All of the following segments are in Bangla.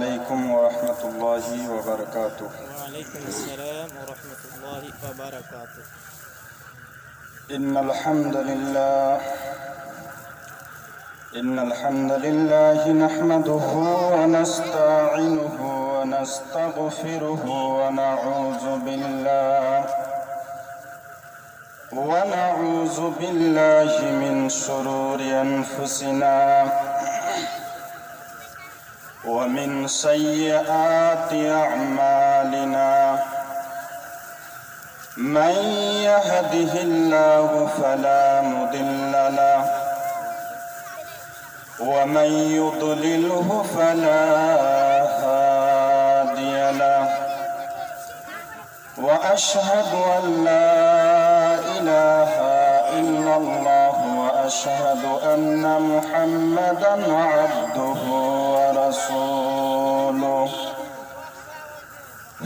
عليكم ورحمة الله وبركاته. وعليكم السلام ورحمة الله وبركاته. إن الحمد لله نحمده ونستعينه ونستغفره ونعوذ بالله من شرور أنفسنا ومن سيئات أعمالنا. من يهده الله فلا مضل له ومن يضلله فلا هادي له. وأشهد أن لا إله إلا الله وأشهد أن محمدا عبده ورسوله.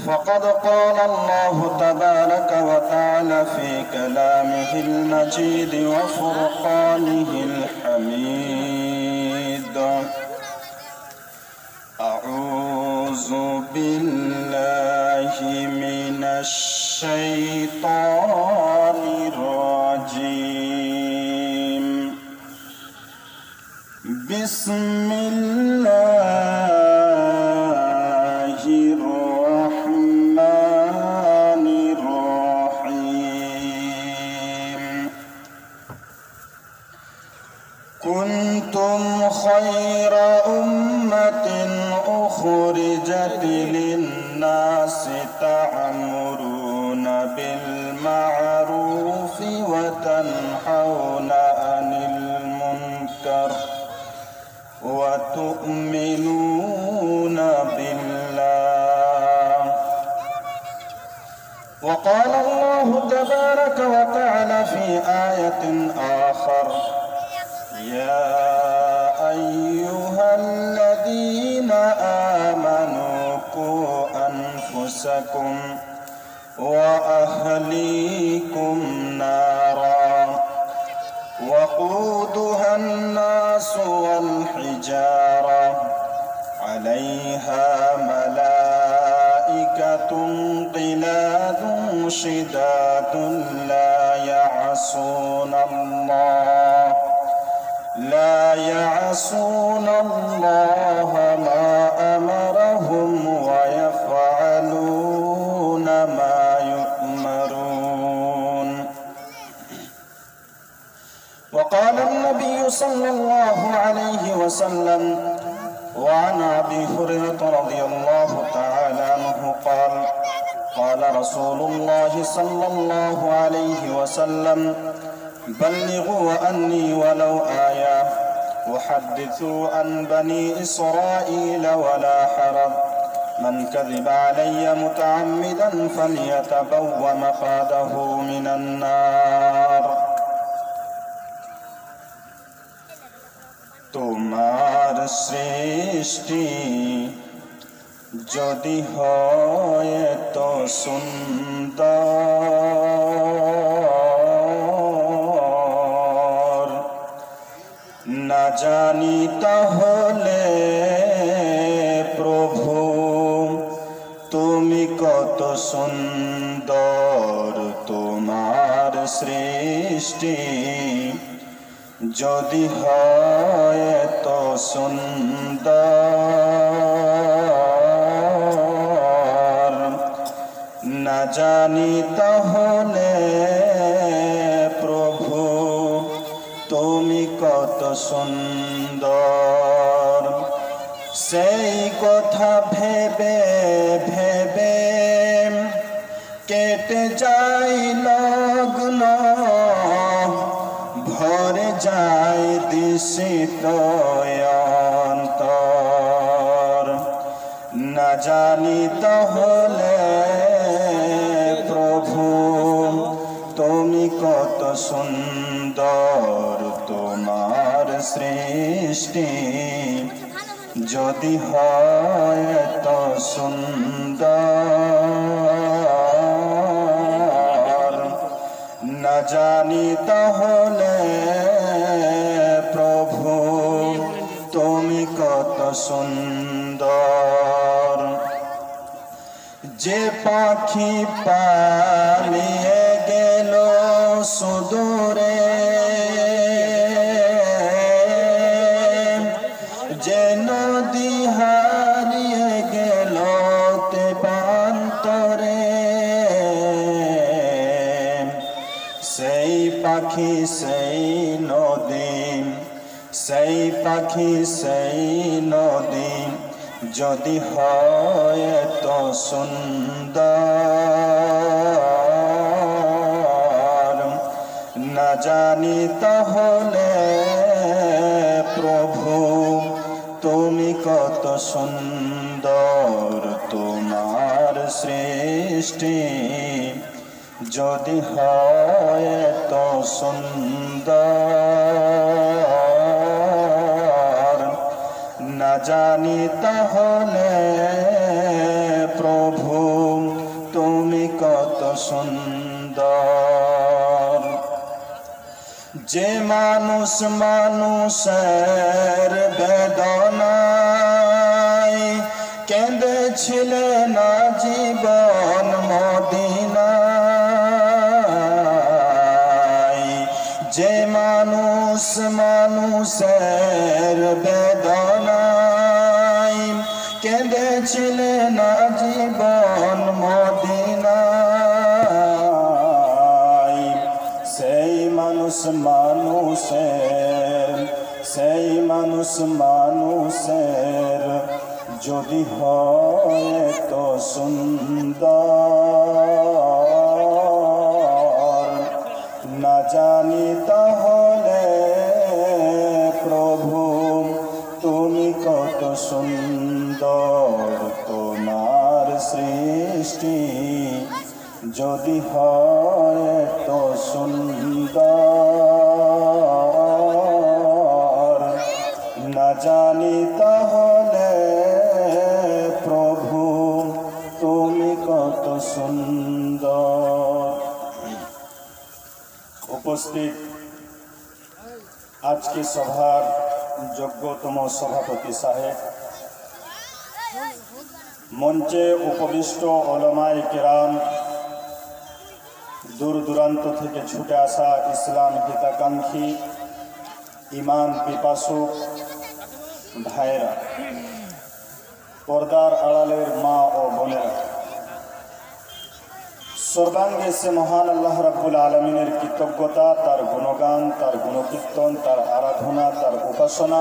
فقد قال الله تبارك وتعالى في كلامه المجيد وفرقانه الحميد: أعوذ بالله من الشيطان الرجيم. بسم الله الرحمن الرحيم. كنتم خير أمة أخرجت للناس تأمرون بالمعروف وتنهون عن المنكر وتؤمنون بالله. وقال الله تبارك وتعالى في آية آخر: يا أيها الذين آمنوا قوا أنفسكم وأهليكم نارا وقودها الناس والحجارة عليها ملائكة غلاظ شداد لا يعصون الله ما أمرهم ويفعلون ما يؤمرون. وقال النبي صلى الله عليه وسلم: وعن أبي هريرة رضي الله تعالى عنه قال: قال رسول الله صلى الله عليه وسلم: بلغوا عني ولو آية وحدثوا عن بني إسرائيل ولا حرج. من كذب علي متعمدا فليتبوأ مقعده من النار. তোমার সৃষ্টি যদি হয় তো সুন্দর, না জানি তাহলে প্রভু তুমি কত সুন্দর। তোমার সৃষ্টি যদি হয় তো সুন্দর, না জানি তাহলে প্রভু তুমি কত সুন্দর। সেই কথা ভেবে ভেবে কেটে যাই লগ্ন, ভরে যায় দিশিত অন্তর। না জানি তাহলে প্রভু তুমি কত সুন্দর। তোমার সৃষ্টি যদি হয় তো সুন্দর, না জানি তাহলে প্রভু তুমি কত সুন্দর। যে পাখি পালিয়ে গেল সুদূরে, যে নদী হারিয়ে গেল তেপান্তরে, সেই পাখি সেই নদী, সেই পাখি সেই নদী যদি হয় তো সুন্দর, না জানি তাহলে প্রভু তুমি কত সুন্দর, তোমার সৃষ্টি যদি হয় তো সুন্দর, না জানি তাহলে প্রভু তুমি কত সুন্দর। যে মানুষ মানুষের বেদনায় কেঁদেছিলেন জীবন মদিনায়, যে মানুষ মানুষের বেদনায় কেঁদেছিলেন জীবন মদিনায়, সেই মানুষ মানুষের, সেই মানুষ মানুষের যদি হয় তো সুন্দর, না জানি তাহলে প্রভু তুমি কত সুন্দর, তোমার সৃষ্টি যদি হয় তো সুন্দর, না জানি তাহলে প্রভু তুমি কত সুন্দর। উপস্থিত আজকে সভার যোগ্যতম সভাপতি সাহেব, মঞ্চে উপবিষ্ট ওলামায়ে কেরাম, দূর দূরান্ত থেকে ছুটে আসা ইসলাম হিতাকাঙ্ক্ষী ইমান পিপাসুক ভাইরা, পর্দার আড়ালের মা ও বোনেরা, সর্বাঙ্গে সে মহান আল্লাহ রাব্বুল আলামিনের কৃতজ্ঞতা, তার গুণগান, তার গুণকীর্তন, তার আরাধনা, তার উপাসনা।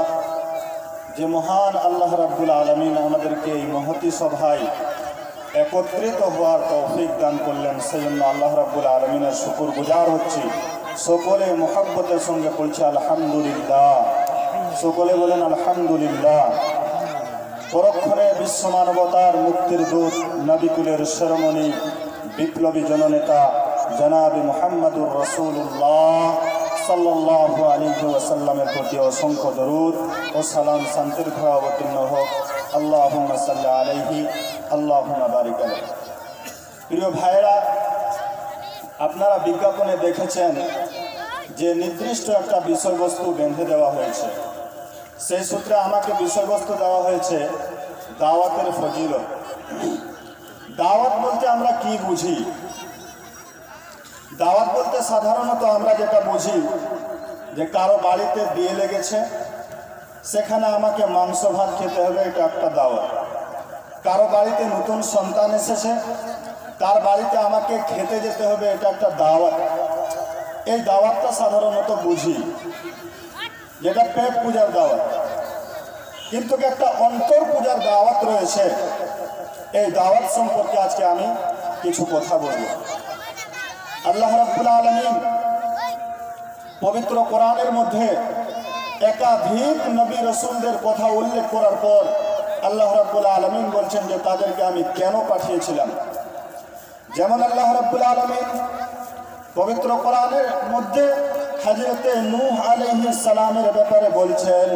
যে মহান আল্লাহ রাব্বুল আলামিন আমাদেরকে এই মহতী সভায় একত্রিত হওয়ার তৌফিক দান করলেন, সেই জন্য আল্লাহ রাব্বুল আলামিনের শুকর গুজার হচ্ছি। সকলে মুহাব্বতের সঙ্গে বলছে আলহামদুলিল্লাহ, সকলে বলেন আলহামদুলিল্লাহ। পরক্ষণে বিশ্ব মানবতার মুক্তির দূত, নবিকুলের শিরোমণি, বিপ্লবী জননেতা জনাবে মুহাম্মদুর রাসূলুল্লাহ সাল্লাল্লাহু আলাইহি ওয়াসাল্লামের প্রতি অসংখ্য দরুদ ও সালাম শান্তির ধারা অবতীর্ণ হোক। আল্লাহুম্মা সাল্লি আলাইহি আল্লাহুম্মা বারিক আলাইহি। প্রিয় ভাইরা, আপনারা বিজ্ঞাপনে দেখেছেন যে নির্দিষ্ট একটা বিষয়বস্তু বেঁধে দেওয়া হয়েছে, সেই সূত্রে আমাকে বিষয়বস্তু দেওয়া হয়েছে দাওয়াতের ফজিলত। দাওয়াত বলতে আমরা কি বুঝি? দাওয়াত বলতে সাধারণত আমরা যেটা বুঝি যে কারো বাড়িতে বিয়ে লেগেছে, সেখানে আমাকে মাংস ভাত খেতে হবে, এটা একটা দাওয়াত। কারো বাড়িতে নতুন সন্তান এসেছে, তার বাড়িতে আমাকে খেতে যেতে হবে, এটা একটা দাওয়াত। এই দাওয়াতটা সাধারণত বুঝি, যেটা পেট পূজার দাওয়াত। কিন্তু একটা অন্তর পূজার দাওয়াত রয়েছে, এই দাওয়াত সম্পর্কে আজকে আমি কিছু কথা বলব। আল্লাহ রাব্বুল আলামিন পবিত্র কোরআনের মধ্যে একাধিক নবী রাসূলদের কথা উল্লেখ করার পর আল্লাহ রাব্বুল আলামিন বলছেন যে তাদেরকে আমি কেন পাঠিয়েছিলাম। যেমন আল্লাহ রাব্বুল আলামিন পবিত্র কোরআনের মধ্যে হযরতে নূহ আলাইহিস সালামের ব্যাপারে বলছেন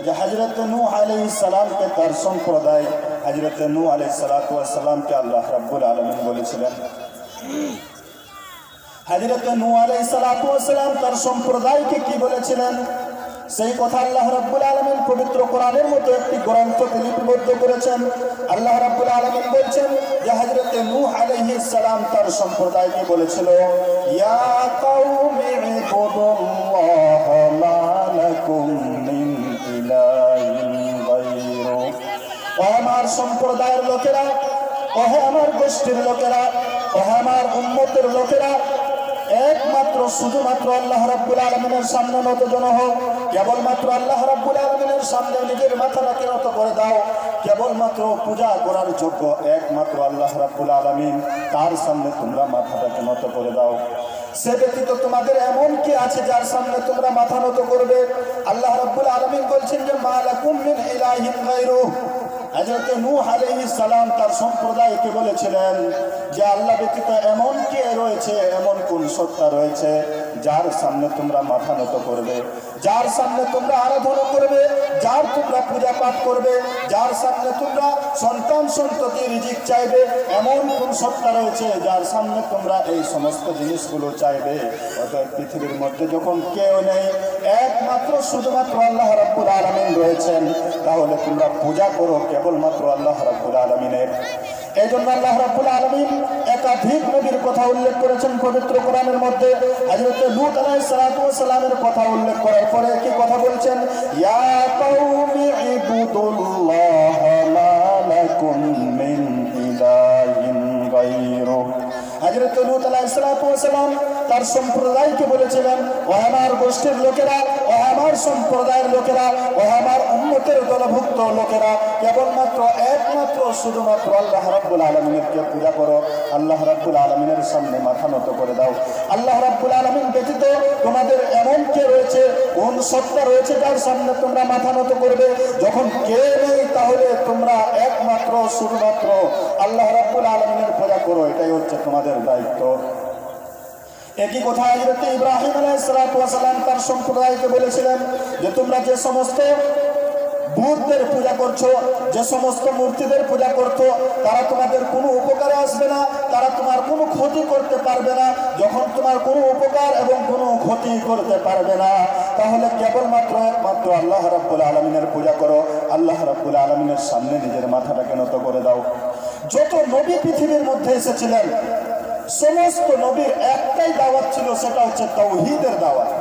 যে হযরতে নূহ আলাইহিস সালামকে তার সম্প্রদায়, হযরতে নূহ আলাইহিস সালাতু ওয়াস সালামকে আল্লাহ রাব্বুল আলামিন বলেছিলেন, হযরতে নূহ আলাইহিস সালাতু ওয়াস সালাম তার সম্প্রদায়কে কি বলেছিলেন সেই কথা আল্লাহ রাব্বুল আলামিন পবিত্র কোরআনের মতো একটি গ্রন্থে লিপিবদ্ধ করেছেন। আল্লাহ রাব্বুল আলামিন বলছেন যে হযরত নূহ আলাইহিস সালাম তার সম্প্রদায়কে বলেছিল, ইয়া কওমি ইবুদুল্লাহ মা লাকুম মিন ইলাহিন গায়রু। ও আমার সম্প্রদায়ের লোকেরা, ও আমার গোষ্ঠীর লোকেরা, ও আমার উম্মতের লোকেরা, একমাত্র শুধুমাত্র আল্লাহ রাব্বুল আলামিনের সামনে নতজন হও। কেবলমাত্র আল্লাহ রাব্বুল আলামিনের সামনে নিজের মাথাটাকে নত করে দাও। কেবলমাত্র পূজা করার যোগ্য একমাত্র আল্লাহ রাব্বুল আলামিন, তার সামনে তোমরা মাথাটাকে নত করে দাও। সে ব্যতীত তোমাদের এমন কি আছে যার সামনে তোমরা মাথা নত করবে? আল্লাহ রাব্বুল আলামিন বলছেন যে মা লাকুম মিন ইলাহিন গায়রু। হযরত নূহ আলাইহিস সালাম তার সম্প্রদায়কে বলেছিলেন যে আল্লাহ ব্যতীত এমন কে রয়েছে, এমন কোন সত্তা রয়েছে যার সামনে তোমরা মাথা নত করবে, যার সামনে তোমরা আরাধনা করবে, যার তোমরা পূজা পাঠ করবে, যার সামনে তোমরা সন্তান সন্ততি রিজিক চাইবে, এমন কোন সত্তা রয়েছে যার সামনে তোমরা এই সমস্ত জিনিসগুলো চাইবে? অতএব পৃথিবীর মধ্যে যখন কেউ নেই, একমাত্র শুধুমাত্র আল্লাহ রাব্বুল আলামিন রয়েছেন, তাহলে তোমরা পূজা করো কেবলমাত্র আল্লাহ রাব্বুল আলামিনের। এই জন্য আল্লাহ রাব্বুল আলামিন একাধিক নবীর কথা উল্লেখ করেছেন পবিত্র কোরআনের মধ্যে। হযরত লূত আলাইহিস সালাতু ওয়াস সালামের কথা উল্লেখ করার পরে কি কথা বলছেন? ইয়া কওমি ইবুদুল্লাহ মা লাকুম মিন ইলাহিন গায়রু। হযরত লূত আলাইহিস সালাতু ওয়াস সালাম তার সম্প্রদায়কে বলেছিলেন, ও আমার গোষ্ঠীর লোকেরা, ও আমার সম্প্রদায়ের লোকেরা, ও আমার উম্মতের দলভুক্ত লোকেরা, কেবলমাত্র একমাত্র শুধুমাত্র আল্লাহ রাব্বুল আলামিনকে পূজা করো। আল্লাহ রাব্বুল আলামিনের সামনে মাথা নত করে দাও। আল্লাহ রাব্বুল আলামিন ব্যতীত তোমাদের এমন কে রয়েছে, কোন সত্তা রয়েছে যার সামনে তোমরা মাথা নত করবে? যখন কে নেই, তাহলে তোমরা একমাত্র শুধুমাত্র আল্লাহ রাব্বুল আলামিনের পূজা করো। এটাই হচ্ছে তোমাদের দায়িত্ব। একই কথা হযরত ইব্রাহিম আলাইহিস সালাতু ওয়াস সালাম তার সম্প্রদায়কে বলেছিলেন যে তোমরা যে সমস্ত বুতদের পূজা করছো, যে সমস্ত মূর্তিদের পূজা করছো, তারা তোমাদের কোনো উপকারে আসবে না, তারা তোমার কোনো ক্ষতি করতে পারবে না। যখন তোমার কোনো উপকার এবং কোনো ক্ষতি করতে পারবে না, তাহলে কেবলমাত্র একমাত্র আল্লাহ রাব্বুল আলামিনের পূজা করো। আল্লাহ রাব্বুল আলামিনের সামনে নিজের মাথাটাকে নত করে দাও। যত নবী পৃথিবীর মধ্যে এসেছিলেন, সমস্ত নবীর একটাই দাওয়াত ছিল, সেটা হচ্ছে তাওহীদের দাওয়াত।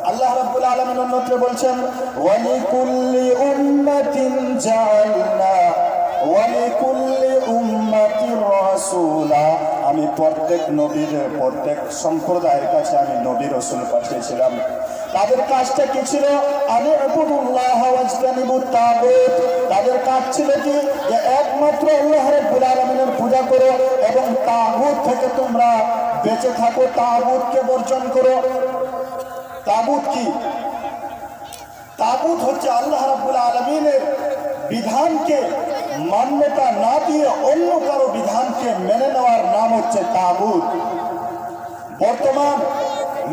আল্লাহ রাব্বুল আলামিন অন্যত্র বলছেন, ওয়া লিকুল্লি উম্মাতিন জাআলনা ওয়া লিকুল্লি উম্মাতির রাসূলা। আমি প্রত্যেক নবীর, প্রত্যেক সম্প্রদায়ের কাছে আমি নবী রাসূল পাঠিয়েছিলাম। তাদের কাজটা কি ছিল? আমি ইবুদুল্লাহ ওয়াজতানিবুত তাগুত। তাদের কাজ ছিল কি? যে একমাত্র আল্লাহ রাব্বুল আলামিনের পূজা করো এবং তাগুত থেকে তোমরা বেঁচে থাকো, তাগুতকে বর্জন করো। তাগুত কি? তাগুত হচ্ছে আল্লাহ রাব্বুল আলামিনের বিধানকে মান্যতা না দিয়ে অন্য কারো বিধানকে মেনে নেওয়ার নাম হচ্ছে তাগুত। বর্তমান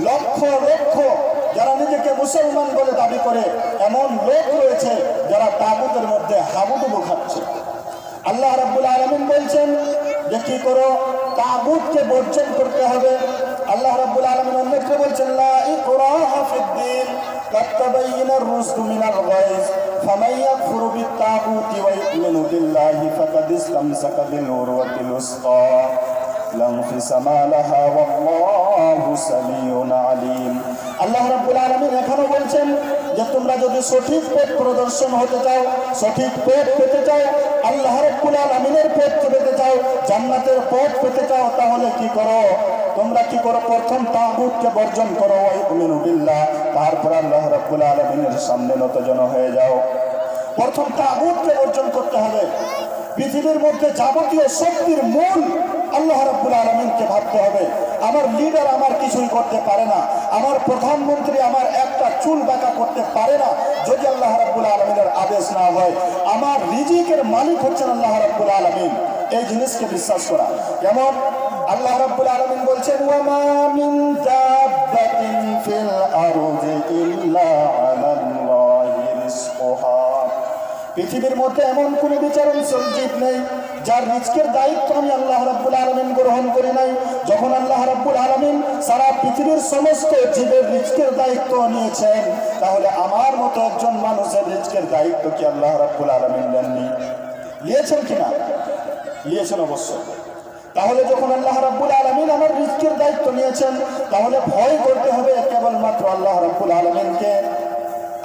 লক্ষ লক্ষ যারা নিজেকে মুসলমান বলে দাবি করে, এমন লোক রয়েছে যারা তাগুতের মধ্যে হাবুডুবু খাচ্ছে। আল্লাহ রাব্বুল আলামিন বলছেন যে কি করো? তাগুতকে বর্জন করতে হবে। আল্লাহ রাব্বুল আলামিন অন্যত্র বলছেন, লা ইকরাহা ফিদ-দীন কাদ তাবায়্যানার রুশদু মিনাল গায়জ ফামান ইয়াকফুরু বিত-তাগুতি ওয়া ইউমিনু বিল্লাহি ফাকাদ ইসতামসাকা বিল উরওয়াতিল উসকা লা ইনফিসামা লাহা ওয়াল্লাহু সামিউন আলীম। আল্লাহ রাব্বুল আলামিন এখানে বলছেন যে তোমরা যদি সঠিক পথ প্রদর্শন হতে চাও, সঠিক পথ পেতে চাও, আল্লাহ রাব্বুল আলামিনের পথ পেতে চাও, জান্নাতের পথ পেতে চাও, তাহলে কি করো? তোমরা কি করো? প্রথম তাগুতকে বর্জন করো, ওয়া ইউমিনু বিল্লাহ, তারপর আল্লাহ রাব্বুল আলামিনের সামনে নতজন হয়ে যাও। প্রথম তাগুতকে বর্জন করতে হবে। পৃথিবীর মধ্যে যাবতীয় শক্তির মূল আল্লাহ রাব্বুল আলামিনকে ভাবতে হবে। আমার লিডার আমার কিছুই করতে পারে না, আমার প্রধানমন্ত্রী আমার একটা চুল বাঁকা করতে পারে না যদি আল্লাহ রাব্বুল আলামিনের আদেশ না হয়। আমার রিজিকের মালিক হচ্ছেন আল্লাহ রাব্বুল আলামিন, এই জিনিসকে বিশ্বাস করা। যেমন আল্লাহ রাব্বুল আলামিন বলছেন, ওয়া মা মিন দাব্বাতিন ফিল আরদি ইল্লা আলাল্লাহি রিজকুহা। পৃথিবীর মধ্যে এমন কোনো বিচরণশীল জীব নেই, যার রিজকের দায়িত্ব আমি আল্লাহ রাব্বুল আলামিন গ্রহণ করি নাই। যখন আল্লাহ রাব্বুল আলামিন সারা পৃথিবীর সমস্ত জীবের রিজকের দায়িত্ব নিয়েছেন, তাহলে আমার মতো একজন মানুষের রিজকের দায়িত্ব কি আল্লাহ রাব্বুল আলামিন নেননি? নিয়েছেন কিনা? নিয়েছেন অবশ্যই। তাহলে যখন আল্লাহ রাব্বুল আলামিন আমার রিজকের দায়িত্ব নিয়েছেন, তাহলে ভয় করতে হবে কেবলমাত্র আল্লাহ রাব্বুল আলামিনকে।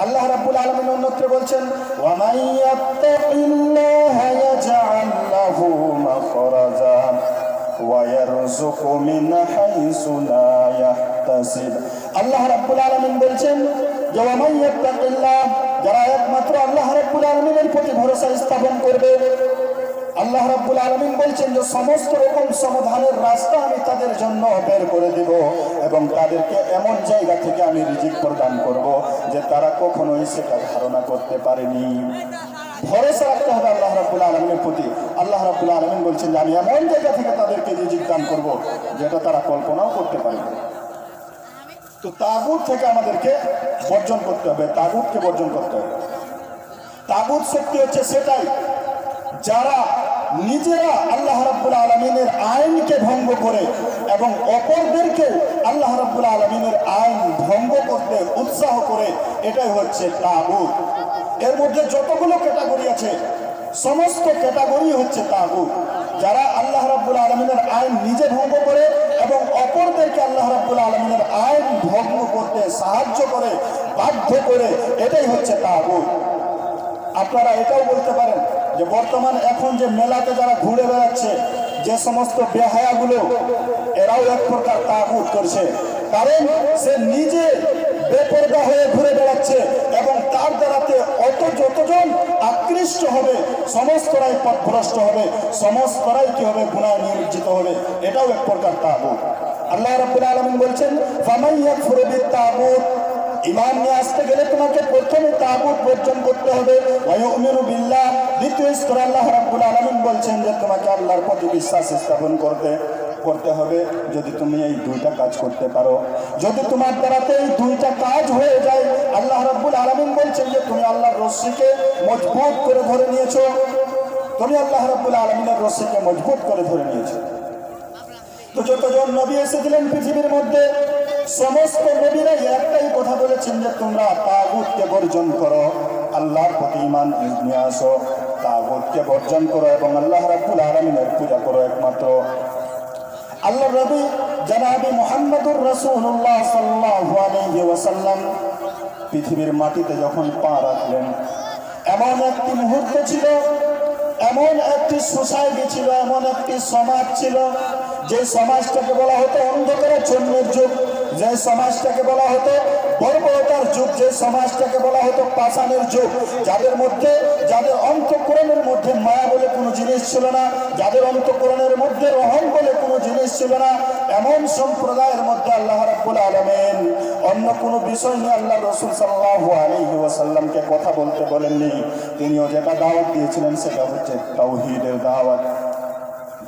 আল্লাহ রাব্বুল আলামিন অন্যত্র বলছেন, ওয়া মান ইয়াত্তাকিল্লাহা ইয়াজআল লাহু মাখরাজা ওয়া ইয়ারযুকহু মিন হাইসু লা ইয়াহতাসিব। আল্লাহ রাব্বুল আলামিন বলছেন যে ওয়া মান ইয়াত্তাকিল্লাহ, যারা একমাত্র আল্লাহ রাব্বুল আলামিনের প্রতি ভরসা স্থাপন করবে, আল্লাহ রাব্বুল আলামিন বলছেন যে সমস্ত রকম সমাধানের রাস্তা আমি তাদের জন্য বের করে দেব এবং তাদেরকে এমন জায়গা থেকে আমি রিজিক প্রদান করব যে তারা কখনোই সেটা ধারণা করতে পারেনি। ভরসা রাখতে হবে আল্লাহ রাব্বুল আলামিনের প্রতি। আল্লাহ রাব্বুল আলামিন বলছেন যে আমি এমন জায়গা থেকে তাদেরকে রিজিক দান করব যেটা তারা কল্পনাও করতে পারেনি। তো তাগুত থেকে আমাদেরকে বর্জন করতে হবে, তাগুতকে বর্জন করতে হবে। তাগুত শক্তি হচ্ছে সেটাই যারা নিজেরা আল্লাহ রাব্বুল আলামিনের আইনকে ভঙ্গ করে এবং অপরদেরকে আল্লাহ রাব্বুল আলামিনের আইন ভঙ্গ করতে উৎসাহ করে, এটাই হচ্ছে তাগুত। এর মধ্যে যতগুলো ক্যাটাগরি আছে সমস্ত ক্যাটাগরি হচ্ছে তাগুত। যারা আল্লাহ রাব্বুল আলামিনের আইন নিজে ভঙ্গ করে এবং অপরদেরকে আল্লাহ রাব্বুল আলামিনের আইন ভঙ্গ করতে সাহায্য করে, বাধ্য করে, এটাই হচ্ছে তাগুত। আপনারা এটাও বলতে পারেন যে বর্তমান এখন যে মেলাতে যারা ঘুরে বেড়াচ্ছে, যে সমস্ত বেহায়াগুলো, এরাও এক প্রকার তাগুত করছে। কারণ সে নিজে বেপরদা হয়ে ঘুরে বেড়াচ্ছে এবং তার দ্বারাতে যতজন আকৃষ্ট হবে সমস্তরাই পথভ্রষ্ট হবে, সমস্তরাই কি হবে? গুনাহে নিমজ্জিত হবে। এটাও এক প্রকার তাগুত। আল্লাহ রাব্বুল আলামিন বলছেন, ফামান ইয়াকফুরু বিত-তাগুত, ঈমান নিয়ে আসতে গেলে তোমাকে প্রথমে তাগুত বর্জন করতে হবে। ওয়া ইউমিনু বিল্লাহ, দ্বিতীয় স্তরে আল্লাহ রাব্বুল আলামিন বলছেন যে তোমাকে আল্লাহর প্রতি বিশ্বাস স্থাপন করতে হবে। যদি তুমি এই দুইটা কাজ করতে পারো, যদি তোমার দ্বারাতে এই দুইটা কাজ হয়ে যায়, আল্লাহ রাব্বুল আলামিন বলছেন যে তুমি আল্লাহর রশ্মিকে মজবুত করে ধরে নিয়েছো, তুমি আল্লাহ রাব্বুল আলামিনের রশ্মিকে মজবুত করে ধরে নিয়েছো। তো যতজন নবী এসেছিলেন পৃথিবীর মধ্যে, সমস্ত নবীরাই একটাই কথা বলেছেন যে তোমরা তাগুতকে বর্জন করো, আল্লাহর প্রতি ঈমান নিয়ে আসো, তাগুতকে বর্জন করো এবং আল্লাহ রাব্বুল আলামিনের পূজা করো একমাত্র। আল্লাহর নবী জনাবে মুহাম্মদুর রাসূলুল্লাহ সাল্লাল্লাহু আলাইহি ওয়াসাল্লাম পৃথিবীর মাটিতে যখন পা রাখলেন, এমন একটি মুহূর্ত ছিল, এমন একটি সোসাইটি ছিল, এমন একটি সমাজ ছিল, যে সমাজটাকে বলা হতো অন্ধকারাচ্ছন্নের যুগ, যে সমাজটাকে বলা হতো বর্বরতার যুগ, যে সমাজটাকে বলা হতো পাষাণের যুগ, যাদের অন্তঃকরণের মধ্যে মায়া বলে কোনো জিনিস ছিল না, যাদের অন্তঃকরণের মধ্যে রহম বলে কোনো জিনিস ছিল না, এমন সম্প্রদায়ের মধ্যে আল্লাহ রাব্বুল আলামিন অন্য কোনো বিষয় নিয়ে আল্লাহ রাসূল সাল্লাল্লাহু আলাইহি ওয়াসাল্লামকে কথা বলতে বলেননি। তিনিও যেটা দাওয়াত দিয়েছিলেন সেটা হচ্ছে তাওহীদের দাওয়াত।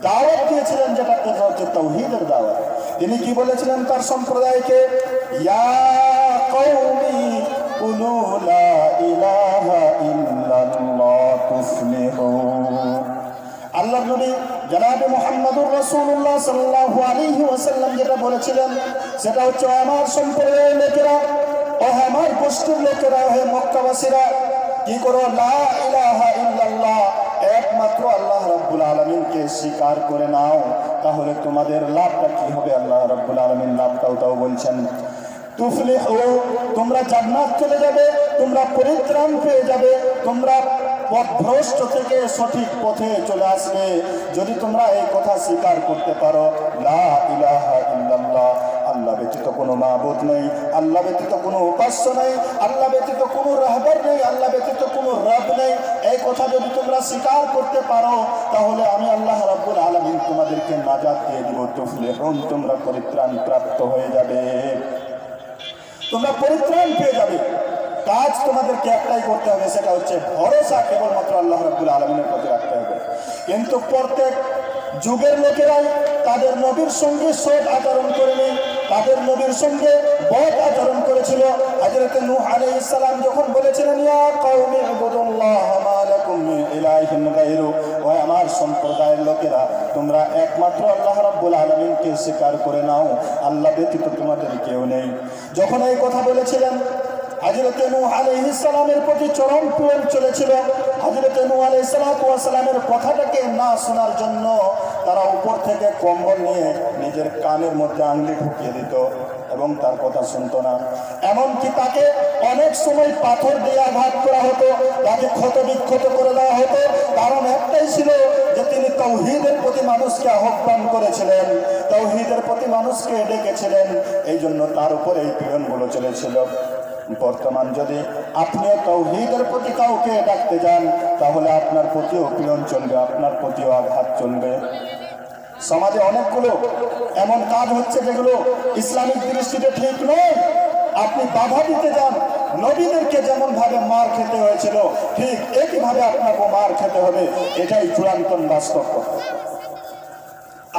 দাওয়াত দিয়েছিলেন যেটা হচ্ছে তাওহীদের দাওয়াত। তিনি কি বলেছিলেন তার সম্প্রদায়কে? ইয়া কওমি কুলু লা ইলাহা ইল্লাল্লাহ তুফলিহু। আল্লাহর নবী জনাবে মুহাম্মদুর রাসূলুল্লাহ সাল্লাল্লাহু আলাইহি ওয়াসাল্লাম যেটা বলেছিলেন সেটা হচ্ছে, আমার সম্প্রদায়ের লোকেরা, ও আমার গোষ্ঠীর লোকেরা, হে মক্কাবাসীরা, কি করো? লা ইলাহা ইল্লাল্লাহ, একমাত্র আল্লাহ রাব্বুল আলামিনকে স্বীকার করে নাও। তাহলে তোমাদের লাভটা কি হবে? আল্লাহ রাব্বুল আলামিন লাভটাও বলছেন, তুফলিহু, তোমরা জান্নাত চলে যাবে, তোমরা পরিত্রাণ পেয়ে যাবে, তোমরা পথভ্রষ্ট থেকে সঠিক পথে চলে আসবে যদি তোমরা এই কথা স্বীকার করতে পারো। লা ইলাহা ইল্লাল্লাহ, আল্লাহ ব্যতীত কোনো মাবুদ নেই, আল্লাহ ব্যতীত কোনো উপাস্য নেই, আল্লাহ ব্যতীত কোনো রাহবার নেই, আল্লাহ ব্যতীত কোনো রব নেই, এই কথা যদি তোমরা স্বীকার করতে পারো, তাহলে আমি আল্লাহ রাব্বুল আলামিন তোমাদেরকে নাজাত দিয়ে দিব। তুফলিহুন, তোমরা পরিত্রাণ প্রাপ্ত হয়ে যাবে, তোমরা পরিত্রাণ পেয়ে যাবে। কাজ তোমাদেরকে একটাই করতে হবে, সেটা হচ্ছে ভরসা কেবলমাত্র আল্লাহ রাব্বুল আলামিনের প্রতি রাখতে হবে। কিন্তু প্রত্যেক যুগের লোকেরাই তাদের নবীর সঙ্গে সৎ আচরণ করেনি, তাদের নবীর সঙ্গে বদ আচরণ করেছিল। হযরত নূহ আলাইহিস সালাম যখন বলেছিলেন, ইয়া কওমি ইবুদুল্লাহ মা লাকুম মিন ইলাহিন গায়রু, ও আমার সম্প্রদায়, লোকেরা, তোমরা একমাত্র আল্লাহ রাব্বুল আলামিনকে স্বীকার করে নাও, আল্লাহ ব্যতীত তোমাদের কেউ নেই। যখন এই কথা বলেছিলেন, হযরত নূহ আলাইহিস সালামের প্রতি চরম প্রেম চলেছিল। হযরত নূহ আলাইহিস সালামের কথাটাকে না শোনার জন্য তারা উপর থেকে কম্বল নিয়ে নিজের কানের মধ্যে আঙ্গুলি ঢুকিয়ে দিত এবং তার কথা শুনতো না। এমনকি তাকে অনেক সময় পাথর দিয়ে আঘাত করা হতো, তাকে ক্ষত বিক্ষত করে দেওয়া হতো। কারণ একটাই ছিল যে তিনি তাওহীদের প্রতি মানুষকে আহ্বান করেছিলেন, তাওহীদের প্রতি মানুষকে ডেকেছিলেন, এই জন্য তার উপর এই পীড়নগুলো চলেছিল। বর্তমান যদি আপনিও তাওহীদের প্রতি কাউকে ডাকতে যান, তাহলে আপনার প্রতিও পীড়ন চলবে, আপনার প্রতিও আঘাত চলবে। সমাজে অনেকগুলো এমন কাজ হচ্ছে যেগুলো ইসলামিক দৃষ্টিতে ঠিক নয়। আপনি বাধা দিতে যান, নবীদেরকে যেমন ভাবে মার খেতে হয়েছিল ঠিক একইভাবে আপনাকে মার খেতে হবে, এটাই চূড়ান্ত বাস্তব।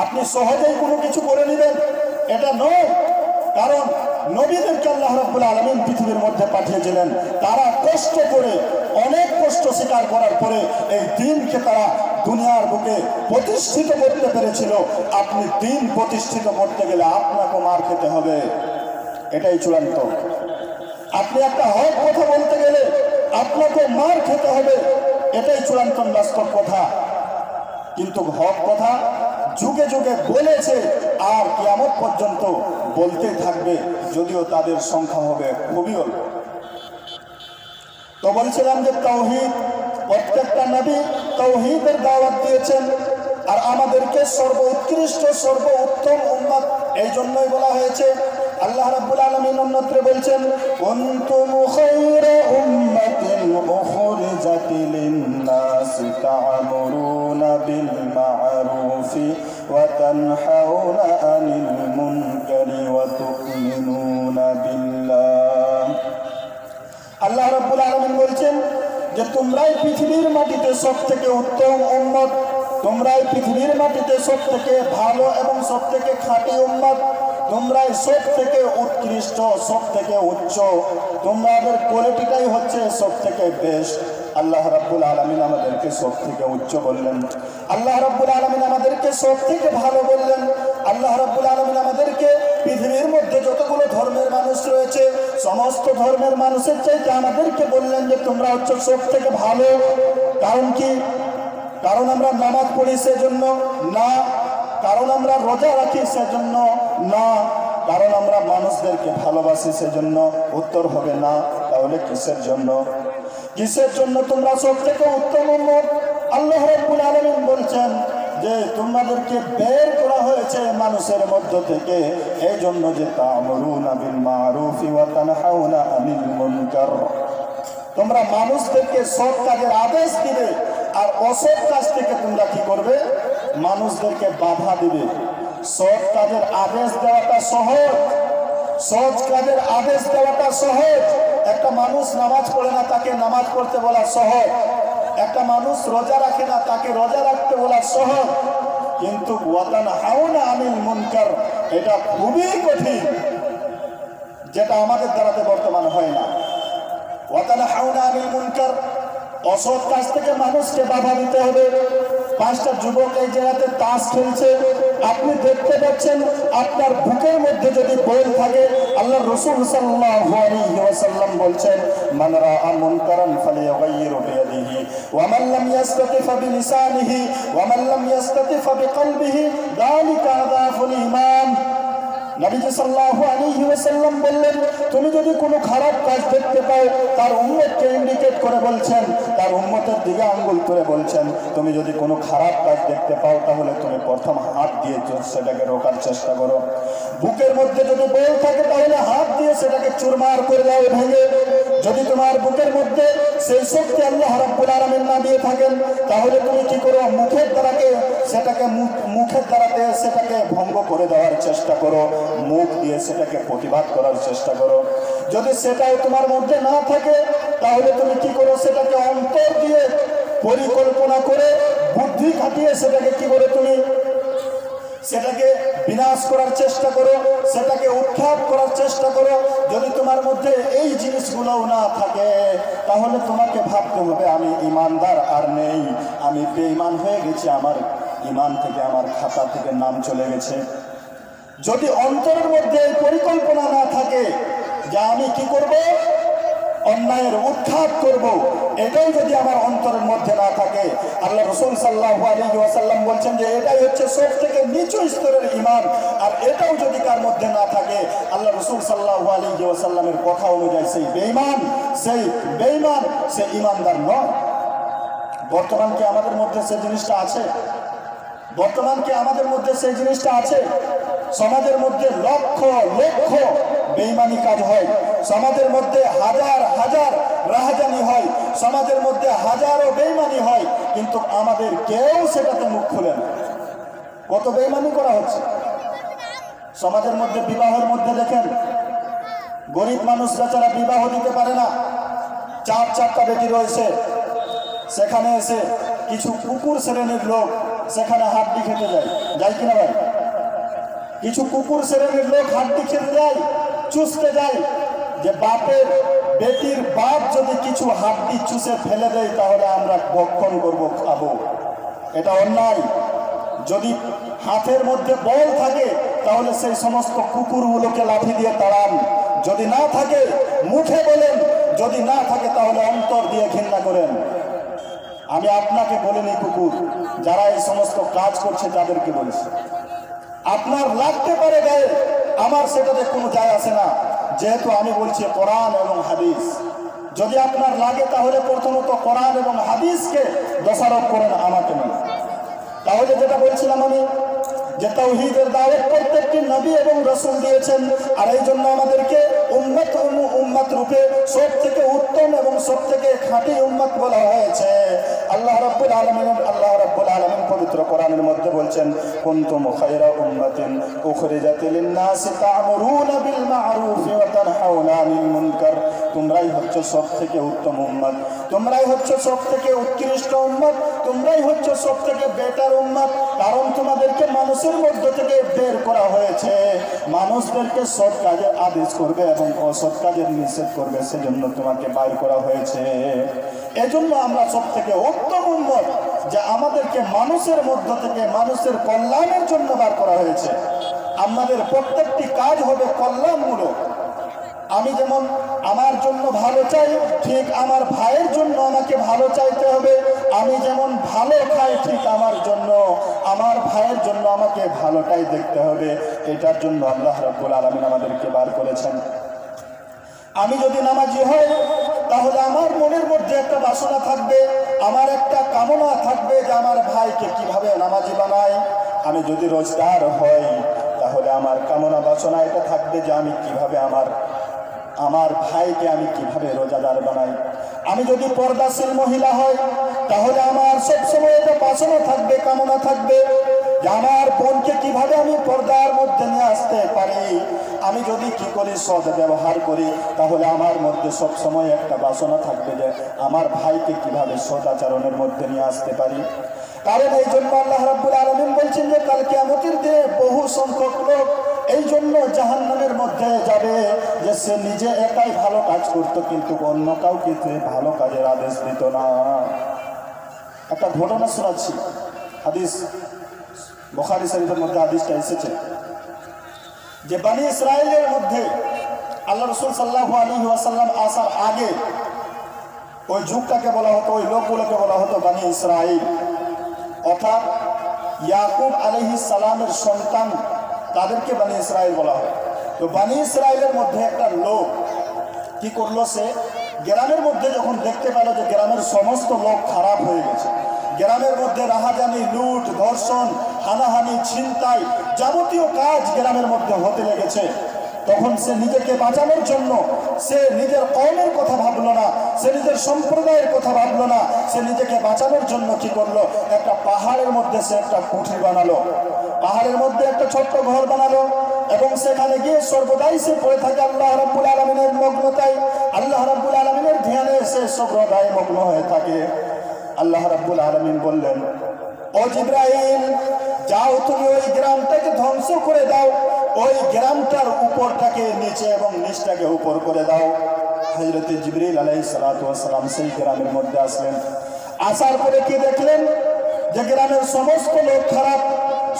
আপনি সহজেই কোনো কিছু করে নেবেন এটা নয়। কারণ নবীদেরকে আল্লাহ রাব্বুল আলামিন পৃথিবীর মধ্যে পাঠিয়েছিলেন, তারা কষ্ট করে, অনেক কষ্ট স্বীকার করার পরে এই দ্বীনকে তারা দুনিয়ার বুকে প্রতিষ্ঠিত করতে পেরেছিল। আপনি দ্বীন প্রতিষ্ঠিত করতে গেলে আপনাকে মার খেতে হবে, এটাই চূড়ান্ত। আপনি একটা হক কথা বলতে গেলে আপনাকে মার খেতে হবে, এটাই চূড়ান্ত বাস্তব কথা। কিন্তু হক কথা যুগে যুগে বলেছে আর কিয়ামত পর্যন্ত বলতে থাকবে, যদিও তাদের সংখ্যা হবে খুবই অল্প। তো বলছিলাম যে তাওহীদ, প্রত্যেকটা নবী তাওহীদের দাওয়াত দিয়েছেন, আর আমাদেরকে সর্বোৎকৃষ্ট সর্বোত্তম উম্মত এই জন্যই বলা হয়েছে। আল্লাহ রাব্বুল আলামিন অন্যত্রে বলছেন, কুনতুম খায়রা উম্মাতিন উখরিজাত লিন-নাসি তা'মুরুনা বিল মা'রুফি ওয়া তানহাউনা আনিল মুনকারি ওয়া তু'মিনুনা বিল্লাহ। আল্লাহ রাব্বুল আলামিন বলছেন যে তোমরাই পৃথিবীর মাটিতে সবথেকে উত্তম উম্মত, তোমরাই পৃথিবীর মাটিতে সবথেকে ভালো এবং সবথেকে খাঁটি উম্মত, তোমরাই সব থেকে উৎকৃষ্ট, সব থেকে উচ্চ, তোমাদের কোয়ালিটিটাই হচ্ছে সব থেকে বেস্ট। আল্লাহ রাব্বুল আলামিন আমাদেরকে সব থেকে উচ্চ বললেন, আল্লাহ রাব্বুল আলামিন আমাদেরকে সব থেকে ভালো বললেন। আল্লাহ রাব্বুল আলামিন আমাদেরকে পৃথিবীর মধ্যে যতগুলো ধর্মের মানুষ রয়েছে সমস্ত ধর্মের মানুষের চাইতে আমাদেরকে বললেন যে তোমরা হচ্ছে সব থেকে ভালো। কারণ কি? কারণ আমরা নামাজ পড়ি সেজন্য না, কারণ আমরা রোজা রাখি সেজন্য না, কারণ আমরা মানুষদেরকে ভালোবাসি সেজন্য। উত্তর হবে না। তাহলে কিসের জন্য? কিসের জন্য তোমরা সব থেকে উত্তম উম্মত? আল্লাহ রাব্বুল আলামিন বলছেন যে তোমাদেরকে বের করা হয়েছে মানুষের মধ্য থেকে এই জন্য যে তা'মুরুনা বিল মা'রুফি ওয়া তানহাউনা আনিল মুনকার, তোমরা মানুষদেরকে সৎ কাজের আদেশ দিবে আর অসৎ কাজ থেকে তোমরা কি করবে? মানুষদেরকে বাধা দিবে। সৎ কাজের আদেশ দেওয়াটা সহজ, সৎ কাজের আদেশ দেওয়াটা সহজ। একটা মানুষ নামাজ পড়ে না, তাকে নামাজ পড়তে বলা সহজ। একটা মানুষ রোজা রাখে না, তাকে রোজা রাখতে বলা সহজ। কিন্তু ওয়া তানহাউনা আনিল মুনকার এটা খুবই কঠিন, যেটা আমাদের দ্বারাতে বর্তমান হয় না। ওয়া তানহাউনা আনিল মুনকার, অসৎ কাজ থেকে মানুষকে বাধা দিতে হবে। পাঁচটা যুবক এই জায়গাতে তাস খেলছে, আপনি দেখতে পাচ্ছেন আপনার বুকের মধ্যে যদি বল থাকে, আল্লাহ রাসূল সাল্লাল্লাহু আলাইহি ওয়াসাল্লাম বলছেন, মান রাআ মুনকারান ফালিয়ুগাইয়িরু বিয়াদিহি ওয়া মান লাম ইয়াসতাতি ফাবিলিসানিহি ওয়া মান লাম ইয়াসতাতি ফাবিকলবিহি যালিকা আযাফুল ঈমান। নবীজি সাল্লাল্লাহু আলাইহি ওয়াসাল্লাম বললেন, তুমি যদি কোনো খারাপ কাজ দেখতে পাও, তার উম্মতকে ইন্ডিকেট করে বলছেন, তার উম্মতের দিকে আঙ্গুল করে বলছেন, তুমি যদি কোনো খারাপ কাজ দেখতে পাও তাহলে তুমি প্রথম হাত দিয়ে সেটাকে রোকার চেষ্টা করো। বুকের মধ্যে যদি বল থাকে তাহলে হাত দিয়ে সেটাকে চুরমার করে দাও, ভেঙে। যদি তোমার বুকের মধ্যে সেই শক্তি আল্লাহ রাব্বুল আলামিন না দিয়ে থাকেন তাহলে তুমি কি করো? মুখের দ্বারাকে সেটাকে মুখের দ্বারাতে সেটাকে ভঙ্গ করে দেওয়ার চেষ্টা করো, মুখ দিয়ে সেটাকে প্রতিবাদ করার চেষ্টা করো। যদি সেটাও তোমার মধ্যে না থাকে তাহলে তুমি কি করো? সেটাকে অন্তর দিয়ে পরিকল্পনা করে বুদ্ধি খাটিয়ে সেটাকে কি করে তুমি সেটাকে বিনাশ করার চেষ্টা করো, সেটাকে উৎখাত করার চেষ্টা করো। যদি তোমার মধ্যে এই জিনিসগুলোও না থাকে তাহলে তোমাকে ভাবতে হবে আমি ইমানদার আর নেই, আমি বেঈমান হয়ে গেছি, আমার ইমান থেকে আমার খাতা থেকে নাম চলে গেছে। যদি অন্তরের মধ্যে এই পরিকল্পনা না থাকে যে আমি কি করব, অন্যায়ের উৎখাত করব, এটাই যদি আমার অন্তরের মধ্যে না থাকে, আল্লাহ রাসূল সাল্লাল্লাহু আলাইহি ওয়াসাল্লাম বলছেন যে এটাই হচ্ছে সব থেকে নিচু স্তরের ঈমান। আর এটাও যদি কার মধ্যে না থাকে, আল্লাহ রাসূল সাল্লাল্লাহু আলাইহি ওয়াসাল্লামের কথা অনুযায়ী সেই বেঈমান, সে ঈমানদার নয়। বর্তমান কি আমাদের মধ্যে সেই জিনিসটা আছে? বর্তমান কি আমাদের মধ্যে সেই জিনিসটা আছে? সমাজের মধ্যে লক্ষ লক্ষ বেঈমানি কাজ হয়, সমাজের মধ্যে হাজার হাজার রাহাজানি হয়, সমাজের মধ্যে হাজারো বেঈমানি হয়, কিন্তু আমাদের কেউ সেটাতে মুখ খুলে না। কত বেঈমানি করা হচ্ছে সমাজের মধ্যে। বিবাহের মধ্যে দেখেন, গরিব মানুষ বেচারা বিবাহ দিতে পারে না, চারটা বেটি রয়েছে, সেখানে এসে কিছু কুকুর শ্রেণীর লোক সেখানে হাড্ডি খেতে যায় কিনা ভাই? কিছু কুকুর শ্রেণীর লোক হাড্ডি খেতে যায়, চুষতে যায়, যে বাপের বেটির বাপ যদি কিছু হাড্ডি চুষে ফেলে দেয় তাহলে আমরা ভক্ষণ করব, খাবো। এটা অন্যায়। যদি হাতের মধ্যে বল থাকে তাহলে সেই সমস্ত কুকুরগুলোকে লাঠি দিয়ে তাড়ান। যদি না থাকে মুখে বলেন, যদি না থাকে তাহলে অন্তর দিয়ে ঘৃণা করেন। আমি আপনাকে বলিনি কুকুর, যারা এই সমস্ত কাজ করছে তাদেরকে বলছি। আপনার লাগতে পারে গায়ে, আমার সেটাতে কোনো যায় আসে না, যেহেতু আমি বলছি কোরআন এবং হাদিস। যদি আপনার লাগে তাহলে প্রথমত কোরআন এবং হাদিসকে দোষারোপ করেন, আমাকে নয়। তাহলে যেটা বলছিলাম আমি, যে তাওহীদের দাওয়াত প্রত্যেকটি নবী এবং রাসূল দিয়েছেন, আর এই জন্য আমাদেরকে উম্মত রূপে সব থেকে উত্তম এবং সব থেকে খাঁটি উম্মত বলা হয়েছে। আল্লাহ রাব্বুল আলামিন পবিত্র কোরআনের মধ্যে বলছেন, কুনতুম খায়রা উম্মাতিন উখরিজাত লিন-নাসি তা'মুরুনা বিল মা'রুফি ওয়া তানহাউনা আনিল মুনকার। তোমরাই হচ্ছে সব থেকে উত্তম উম্মত, তোমরাই হচ্ছে সব থেকে উৎকৃষ্ট উম্মত, তোমরাই হচ্ছে সব থেকে বেটার উম্মত। কারণ তোমাদেরকে মানুষের মধ্য থেকে বের করা হয়েছে, মানুষদেরকে সৎ কাজের আদেশ করবে এবং অসৎ কাজের নিষেধ করবে, সেজন্য তোমাকে বাইর করা হয়েছে। এজন্য আমরা সব থেকে উত্তম উম্মত, যে আমাদেরকে মানুষের মধ্য থেকে মানুষের কল্যাণের জন্য বার করা হয়েছে। আমাদের প্রত্যেকটি কাজ হবে কল্যাণমূলক। আমি যেমন আমার জন্য ভালো চাই, ঠিক আমার ভাইয়ের জন্য আমাকে ভালো চাইতে হবে। আমি যেমন ভালো খাই, ঠিক আমার ভাইয়ের জন্য আমাকে ভালোটাই দেখতে হবে। এটার জন্য আল্লাহ রাব্বুল আলামিন আমাদেরকে বার করেছেন। আমি যদি নামাজি হই তাহলে আমার মনের মধ্যে একটা বাসনা থাকবে, আমার একটা কামনা থাকবে যে আমার ভাইকে কিভাবে নামাজি বানাই। আমি যদি রোজগার হই তাহলে আমার কামনা বাসনা এটা থাকবে যে আমি কিভাবে আমার ভাইকে আমি কিভাবে রোজাদার বানাই। আমি যদি পর্দাশীল মহিলা হই তাহলে আমার সবসময় এটা বাসনা থাকবে, কামনা থাকবে যে আমার বোনকে কিভাবে আমি পর্দার মধ্যে নিয়ে আসতে পারি। আমি যদি কি করি, সৎ ব্যবহার করি, তাহলে আমার মধ্যে সবসময় একটা বাসনা থাকবে যে আমার ভাইকে কিভাবে সদাচরণের মধ্যে নিয়ে আসতে পারি। কারণ এই জন্য আল্লাহ রাব্বুল আলামিন বলছেন যে কাল কিয়ামতের দিনে বহু সংখ্যক লোক এই জন্য জাহান্নামের মধ্যে যাবে যে সে নিজে একাই ভালো কাজ করত, কিন্তু অন্য কাউকে ভালো কাজের আদেশ দিত না। একটা ঘটনা শোনাচ্ছি, হাদিস বুখারী শরীফের মধ্যে হাদিসটা এসেছে যে বনি ইসরাইলের মধ্যে আল্লাহ রাসূল সাল্লাল্লাহু আলাইহি ওয়াসাল্লাম আসার আগে ওই যুগটাকে বলা হতো, ওই লোকগুলোকে বলা হতো বনি ইসরাইল, অর্থাৎ ইয়াকুব আলাইহিস সালামের সন্তান, তাদেরকে বনি ইসরাইল বলা হয়। তো বনি ইসরাইলের মধ্যে একটা লোক কি করলো, সে গ্রামের মধ্যে যখন দেখতে পেল যে গ্রামের সমস্ত লোক খারাপ হয়ে গেছে, গ্রামের মধ্যে রাহাজানি, লুট, ধর্ষণ, হানাহানি, ছিনতাই, যাবতীয় কাজ গ্রামের মধ্যে হতে লেগেছে, তখন সে নিজেকে বাঁচানোর জন্য সে নিজের কওমের কথা ভাবলো না, সে নিজের সম্প্রদায়ের কথা ভাবলো না, সে নিজেকে বাঁচানোর জন্য কি করলো, একটা পাহাড়ের মধ্যে সে একটা কুঠির বানালো, পাহাড়ের মধ্যে একটা ছোট্ট ঘর বানালো এবং সেখানে গিয়ে সর্বদাই সে পড়ে থাকে আল্লাহ রাব্বুল আলামিনের মগ্নতায়, আল্লাহ রাব্বুল আলামিনের ধ্যানে সে সর্বদাই মগ্ন হয়ে থাকে। আল্লাহ রাব্বুল আলামিন বললেন, ও জিবরাইল, যাও তুমি ওই গ্রামটাকে ধ্বংস করে দাও, ওই গ্রামটার উপরটাকে নিচে এবং নিচটাকে উপর করে দাও। হযরত জিবরিল আলাইহিস সালাতু ওয়াস সালাম সেই গ্রামের মধ্যে আসলেন। আসার পরে কি দেখলেন, যে গ্রামের সমস্ত লোক খারাপ,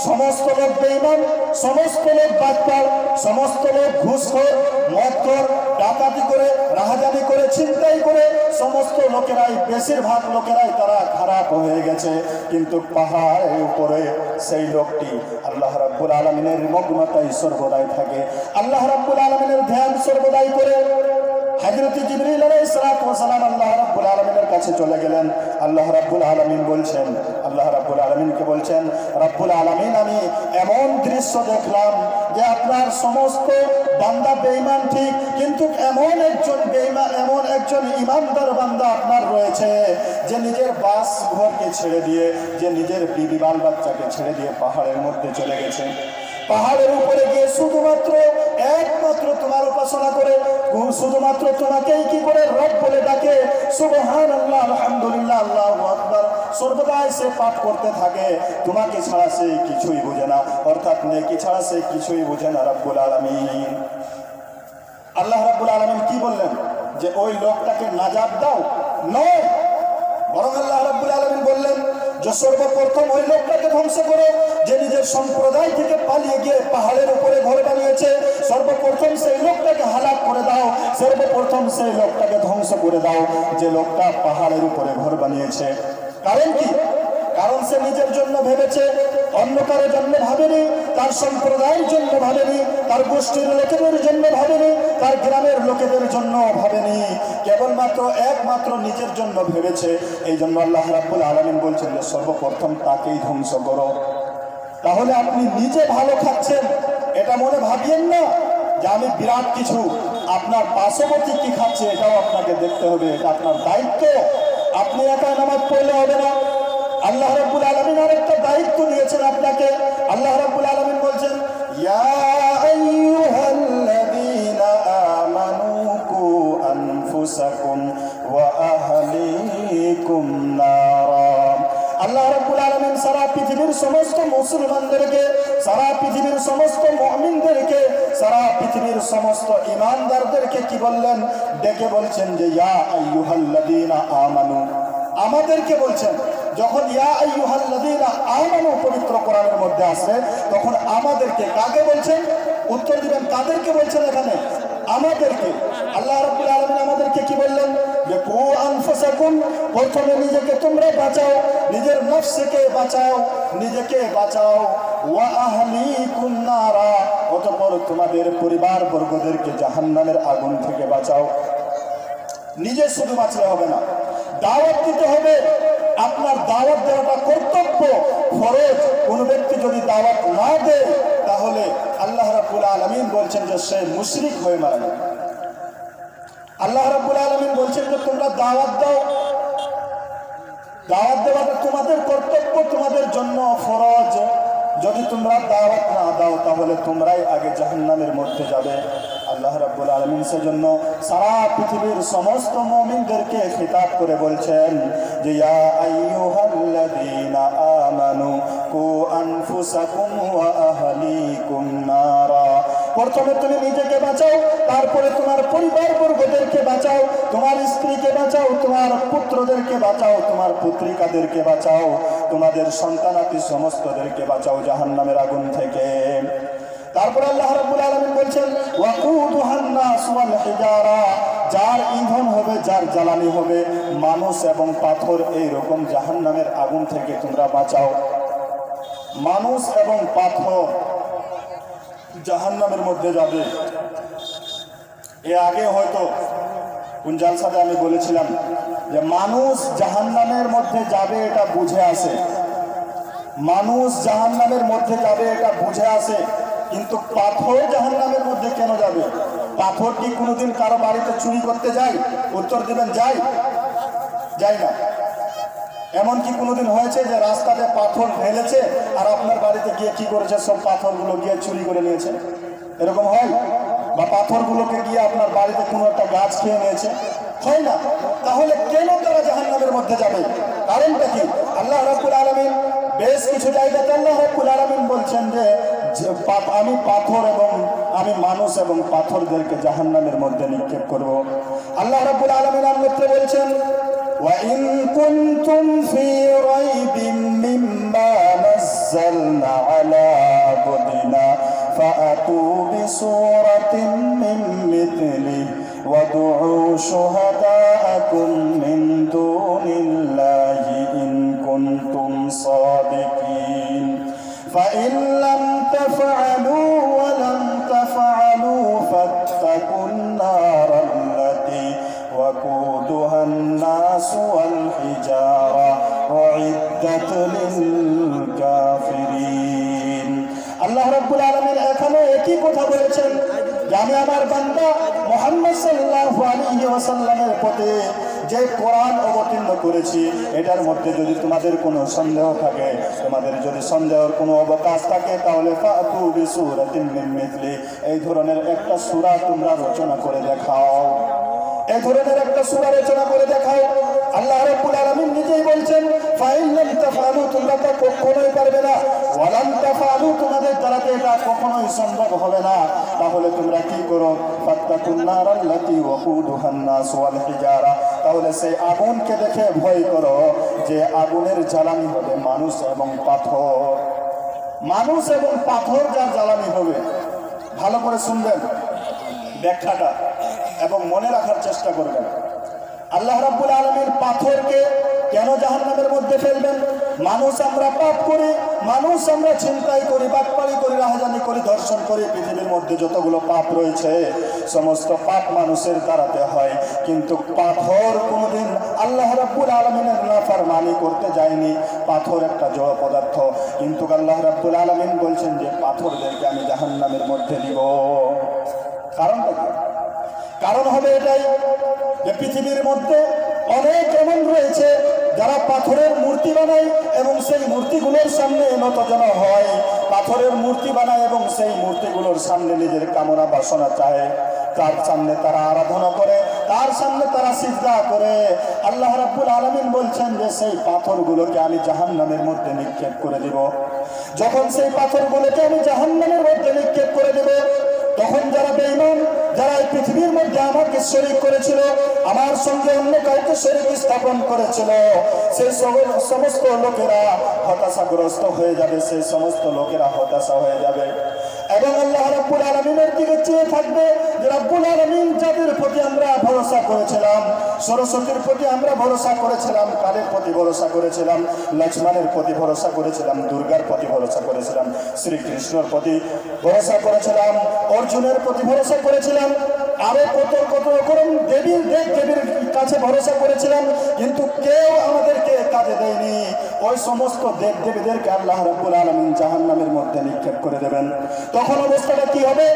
সমস্ত লোক বেঈমান, সমস্ত লোক বাটপার, সমস্ত লোক ঘুষখোর, মদখোর, ডাকাতি করে, রাহাজানি করে, ছিনতাই করে, সমস্ত লোকেরাই, বেশিরভাগ লোকেরাই তারা খারাপ হয়ে গেছে। কিন্তু পাহাড়ের উপরে সেই লোকটি আল্লাহ রাব্বুল আলামিনের মগ্নতায় সর্বদাই থাকে, আল্লাহ রাব্বুল আলামিনের ধ্যান সর্বদাই করে। হযরত জিবরিল আলাইহিস সালাতু ওয়াস সালাম আল্লাহ রাব্বুল আলামিনের কাছে চলে গেলেন। আল্লাহ রাব্বুল আলামিন বলছেন, আল্লাহ রাব্বুল আলামিনকে বলছেন, রাব্বুল আলামিন আমি এমন দৃশ্য দেখলাম যে আপনার সমস্ত বান্দা বেঈমান ঠিক, কিন্তু এমন একজন বেঈমান, এমন একজন ইমানদার বান্দা আপনার রয়েছে যে নিজের বাস ঘরকে ছেড়ে দিয়ে, যে নিজের বিবি বাল বাচ্চাকে ছেড়ে দিয়ে পাহাড়ের মধ্যে চলে গেছে। পাহাড়ের উপরে গিয়ে শুধুমাত্র একমাত্র তোমার উপাসনা করে, শুধুমাত্র তোমাকেই কি করে রব বলে ডাকে, সুবহানাল্লাহ, আলহামদুলিল্লাহ, আল্লাহু আকবার সর্বদাই সে পাঠ করতে থাকে। তোমাকে ছাড়া সে কিছুই বোঝে না, অর্থাৎ নেকি ছাড়া সে কিছুই বোঝে না। রব্বুল আলামিন, আল্লাহ রাব্বুল আলামিন কি বললেন যে ওই লোকটাকে নাজাত দাও? নয়, বরং আল্লাহ রাব্বুল আলামিন বললেন যে সর্বপ্রথম ওই লোকটাকে ধ্বংস করো যে নিজের সম্প্রদায় থেকে পালিয়ে গিয়ে পাহাড়ের উপরে ঘর বানিয়েছে। সর্বপ্রথম সেই লোকটাকে হালাক করে দাও, সর্বপ্রথম সেই লোকটাকে ধ্বংস করে দাও যে লোকটা পাহাড়ের উপরে ঘর বানিয়েছে। কারণ কি? কারণ সে নিজের জন্য ভেবেছে, অন্য কারোর জন্য ভাবেনি, তার সম্প্রদায়ের জন্য ভাবেনি, তার গোষ্ঠীর লোকেদের জন্য ভাবেনি, তার গ্রামের লোকেদের জন্য ভাবেনি, কেবলমাত্র একমাত্র নিজের জন্য ভেবেছে। এই জন্য আল্লাহ রাব্বুল আলামিন বলছেন যে সর্বপ্রথম তাকেই ধ্বংস করো। তাহলে আপনি নিজে ভালো খাচ্ছেন এটা মনে ভাবিয়েন না যে আমি বিরাট কিছু, আপনার পার্শ্ববর্তী কি খাচ্ছে এটাও আপনাকে দেখতে হবে, এটা আপনার দায়িত্ব। আপনি একা নামাজ পড়লে হবে না, আল্লাহ রাব্বুল আলামিন আরেকটা দায়িত্ব দিয়েছেন আপনাকে। আল্লাহ রাব্বুল আলামিন বলছেন, ইয়া আইয়ুহাল্লাযীনা আমানু কু আনফুসাকুম ওয়া আহলিকুম নারা। আল্লাহ রাব্বুল আলামিন সারা পৃথিবীর সমস্ত মুসলমানদেরকে, সারা পৃথিবীর সমস্ত মুমিনদেরকে, সারা পৃথিবীর সমস্ত ঈমানদারদেরকে কি বললেন? ডেকে বলছেন যে ইয়া আইয়ুহাল্লাযীনা আমানু, আমাদেরকে বলছেন। যখন ইয়া আইয়ুহাল্লাযীনা আমানু পবিত্র কোরআনের মধ্যে আসে তখন আমাদেরকে, কাকে বলছেন? উত্তর দিবেন, কাদেরকে বলছেন এখানে? আমাদেরকে। আল্লাহ রাব্বুল আলামিন আমাদেরকে কি বললেন? যে কু আনফুসাকুম, প্রথমে নিজেকে তোমরা বাঁচাও, নিজের নফসকে বাঁচাও, নিজেকে বাঁচাও। ওয়া আহলিকুম নারা, অতঃপর তোমাদের পরিবার বর্গদেরকে জাহান্নামের আগুন থেকে বাঁচাও। নিজে শুধু বাঁচলে হবে না, দাওয়াত দিতে হবে। আপনার দাওয়াত দেওয়াটা কর্তব্য, ফরজ। কোন ব্যক্তি যদি দাওয়াত না দেয় তাহলে আল্লাহ রাব্বুল আলামিন বলছেন যে সে মুশরিক হয়ে মারা যাবে। আল্লাহ রাব্বুল আলামিন বলছেন যে তোমরা দাওয়াত দাও, দাওয়াত দেওয়াটা তোমাদের কর্তব্য, তোমাদের জন্য ফরজ। যদি তোমরা দাওয়াত না দাও তাহলে তোমরাই আগে জাহান্নামের মধ্যে যাবে। আল্লাহ রাব্বুল আলামিন সেজন্য সারা পৃথিবীর সমস্ত মুমিনদেরকে খিতাব করে বলছেন যে ইয়া আইয়ুহাল্লাযীনা আমানু কু আনফুসাকুম ওয়া আহলিকুম নারা। প্রথমে তুমি নিজেকে বাঁচাও, তারপরে তোমার পরিবার বর্গদেরকে বাঁচাও, তোমার স্ত্রীকে বাঁচাও, তোমার পুত্রদেরকে বাঁচাও, তোমার পুত্রিকাদেরকে বাঁচাও, তোমাদের সন্তানাদি সমস্তদেরকে বাঁচাও জাহান্নামের আগুন থেকে। তারপর আল্লাহ রাব্বুল আলামিন বলছেন ওয়াকুদুহান নাস ওয়াল হিজারা, যার ইন্ধন হবে, যার জ্বালানি হবে মানুষ এবং পাথর, এই রকম জাহান্নামের আগুন থেকে তোমরা বাঁচাও। মানুষ এবং পাথর জাহান্নামের মধ্যে যাবে। এ আগে হয়তো কোন জালসাতে আমি বলেছিলাম যে মানুষ জাহান্নামের মধ্যে যাবে এটা বুঝে আসে, মানুষ জাহান্নামের মধ্যে যাবে এটা বুঝে আসে, কিন্তু পাথর জাহান্নামের মধ্যে কেন যাবে? পাথর কি কোনোদিন কারো বাড়িতে চুরি করতে যায়? উত্তর দিবেন, যাই যাই না। এমন কি কোনোদিন হয়েছে যে রাস্তাতে পাথর ঢেলেছে আর আপনার বাড়িতে গিয়ে কি করেছে, সব পাথরগুলো গিয়ে চুরি করে নিয়েছে? এরকম হয়? বা পাথরগুলোকে গিয়ে আপনার বাড়িতে কোনো একটা গাছ খেয়ে নিয়েছে? হয় না। তাহলে কেন তারা জাহান্নামের মধ্যে যাবে? কারণটা কি? আল্লাহ রাব্বুল আলামিন বেশ কিছু জায়গাতে আল্লাহ রাব্বুল আলামিন বলছেন যে আমি পাথর এবং আমি মানুষ এবং পাথরদেরকে জাহান্নামের মধ্যে নিক্ষেপ করব। আল্লাহ রাব্বুল আলামিন অন্যত্র বলছেন وإن كنتم في ريب مما نزلنا على عبدنا فأتوا بسورة من مثله وادعوا شهداءكم من دون الله إن كنتم صادقين فإن لم تفعلوا ولم تفعلوا فاتقوا النار التي وقودها الناس والحجارة أعدت للكافرين আল্লাহ রাব্বুল আলামিন এখানে একই কথা বলেছেন যে আমি আমার বান্দা মুহাম্মদ সাল্লাল্লাহু আলাইহি ওয়াসাল্লামের প্রতি যে কোরআন অবতীর্ণ করেছি এটার মধ্যে যদি তোমাদের কোনো সন্দেহ থাকে, তোমাদের যদি সন্দেহের কোনো অবকাশ থাকে, তাহলে ফাতু বিসূরাতিন মিন মিথলি, এই ধরনের একটা সূরা তোমরা রচনা করে দেখাও, এই ধরনের একটা সূরা রচনা করে দেখাও। আল্লাহ রাব্বুল আলামিন নিজেই বলছেন ফাইন লাম তাফআলু, তোমরা তা কখনোই পারবে না, ওয়ালাম তাফআলু, তোমাদের দ্বারা এটা কখনোই সম্ভব হবে না, তাহলে তোমরা কি করো, ফাত্তাকুন নারাল্লাতী ওয়াকুদুহান নাস ওয়াল হিজারা, তাহলে সেই আগুনকে দেখে ভয় করো যে আগুনের জ্বালানি হবে মানুষ এবং পাথর, মানুষ এবং পাথর যার জ্বালানি হবে। ভালো করে শুনবেন ব্যাখ্যাটা এবং মনে রাখার চেষ্টা করবেন। আল্লাহ রাব্বুল আলামিন পাথরকে কেন জাহান্নামের মধ্যে ফেলবেন? মানুষ আমরা পাপ করি, মানুষ আমরা ছিনতাই করি, বাটপাড়ি করি, রাহাজানি করি, ধর্ষণ করি, পৃথিবীর মধ্যে যতগুলো পাপ রয়েছে সমস্ত পাপ মানুষের দ্বারাতে হয়, কিন্তু পাথর কোনোদিন আল্লাহ রাব্বুল আলামিনের নাফরমানি করতে যায়নি। পাথর একটা জড় পদার্থ, কিন্তু আল্লাহ রাব্বুল আলামিন বলছেন যে পাথরদেরকে আমি জাহান্নামের মধ্যে দিব। কারণটা কি? কারণ হবে এটাই যে পৃথিবীর মধ্যে অনেক এমন রয়েছে যারা পাথরের মূর্তি বানায় এবং সেই মূর্তিগুলোর সামনে নতজন হয়, পাথরের মূর্তি বানায় এবং সেই মূর্তিগুলোর সামনে নিজের কামনা বাসনা চায়, তার সামনে তারা আরাধনা করে, তার সামনে তারা সিজদা করে। আল্লাহ রাব্বুল আলামিন বলছেন যে সেই পাথরগুলোকে আমি জাহান্নামের মধ্যে নিক্ষেপ করে দিব। যখন সেই পাথরগুলোকে আমি জাহান্নামের মধ্যে নিক্ষেপ করে দেব, তখন যারা বেঈমান, যারা এই পৃথিবীর মধ্যে আমাকে শরীক করেছিল, আমার সঙ্গে অন্য কাউকে শরীক স্থাপন করেছিল, সেই সমস্ত লোকেরা হতাশাগ্রস্ত হয়ে যাবে, সেই সমস্ত লোকেরা হতাশা হয়ে যাবে এবং আল্লাহ রাব্বুল আলামিনের দিকে চেয়ে থাকবে যে রাব্বুল আলামিন যাদের প্রতি আমরা ভরসা করেছিলাম, সরস্বতীর প্রতি আমরা ভরসা করেছিলাম, কালের প্রতি ভরসা করেছিলাম, লক্ষ্মণের প্রতি ভরসা করেছিলাম, দুর্গার প্রতি ভরসা করেছিলাম, শ্রীকৃষ্ণর প্রতি ভরসা করেছিলাম, অর্জুনের প্রতি ভরসা করেছিলাম, আরো কত কত রকম দেবীর দেবীর কাছে ভরসা করেছিলাম, কিন্তু কেউ আমাদেরকে কাজে দেয়নি। ওই সমস্ত দেব দেবীদেরকে আল্লাহ রাব্বুল আলামিন জাহান্নামের মধ্যে নিক্ষেপ করে দেবেন। তখন অবস্থাটা কি হবে?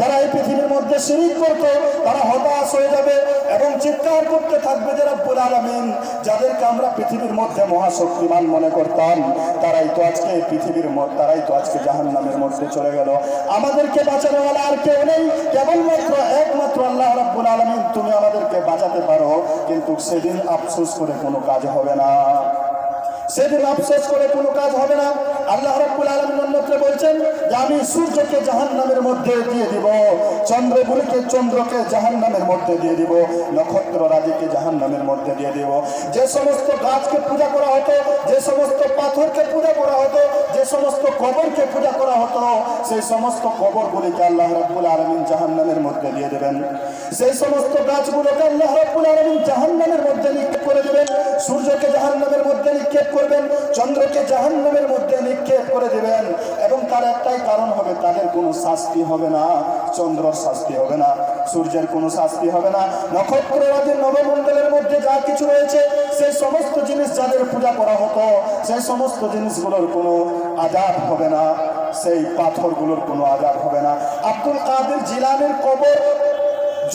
যারা এই পৃথিবীর মধ্যে শিরক করত তারা হতাশ হয়ে যাবে এবং চিৎকার করতে থাকবে যে রাব্বুল আলামিন যাদেরকে আমরা পৃথিবীর মধ্যে মহাশক্তিমান মনে করতাম, তারাই তো আজকে পৃথিবীর মধ্যে, তারাই তো আজকে জাহান্নামের মধ্যে চলে গেল, আমাদেরকে বাঁচানোওয়ালা আর কেউ নেই, কেবলমাত্র একমাত্র আল্লাহ রাব্বুল আলামিন, তুমি আমাদেরকে বাঁচাতে পারো। কিন্তু সেদিন আফসোস করে কোনো কাজ হবে না, সেদিন আফসোস করে কোনো কাজ হবে না। আল্লাহ রাব্বুল আলামিন অন্যত্র বলছেন যে আমি সূর্যকে জাহান্নামের মধ্যে দিয়ে দিব, চন্দ্রকে জাহান্নামের মধ্যে দিয়ে দিব, নক্ষত্র রাজিকে জাহান্নামের মধ্যে দিয়ে দিব। যে সমস্ত গাছকে পূজা করা হতো, যে সমস্ত পাথরকে পূজা করা হতো, যে সমস্ত কবরকে পূজা করা হতো, সেই সমস্ত কবরগুলিকে আল্লাহ রাব্বুল আলামিন জাহান্নামের মধ্যে দিয়ে দেবেন। সেই সমস্ত গাছগুলোকে আল্লাহ রাব্বুল আলামিন জাহান্নামের মধ্যে নিক্ষেপ করে দেবেন। সূর্যকে জাহান্নামের মধ্যে নিক্ষেপ করবেন, চন্দ্রকে জাহান্নামের মধ্যে নিক্ষেপ করে দেবেন এবং তার একটাই কারণ হবে, তাদের কোনো শাস্তি হবে না, চন্দ্রর শাস্তি হবে না, সূর্যের কোনো শাস্তি হবে না, নক্ষত্র রাজির নবমণ্ডলের মধ্যে যা কিছু রয়েছে সেই সমস্ত জিনিস যাদের পূজা করা হতো সেই সমস্ত জিনিসগুলোর কোনো আযাব হবে না, সেই পাথরগুলোর কোনো আযাব হবে না। আব্দুল কাদের জিলানীর কবর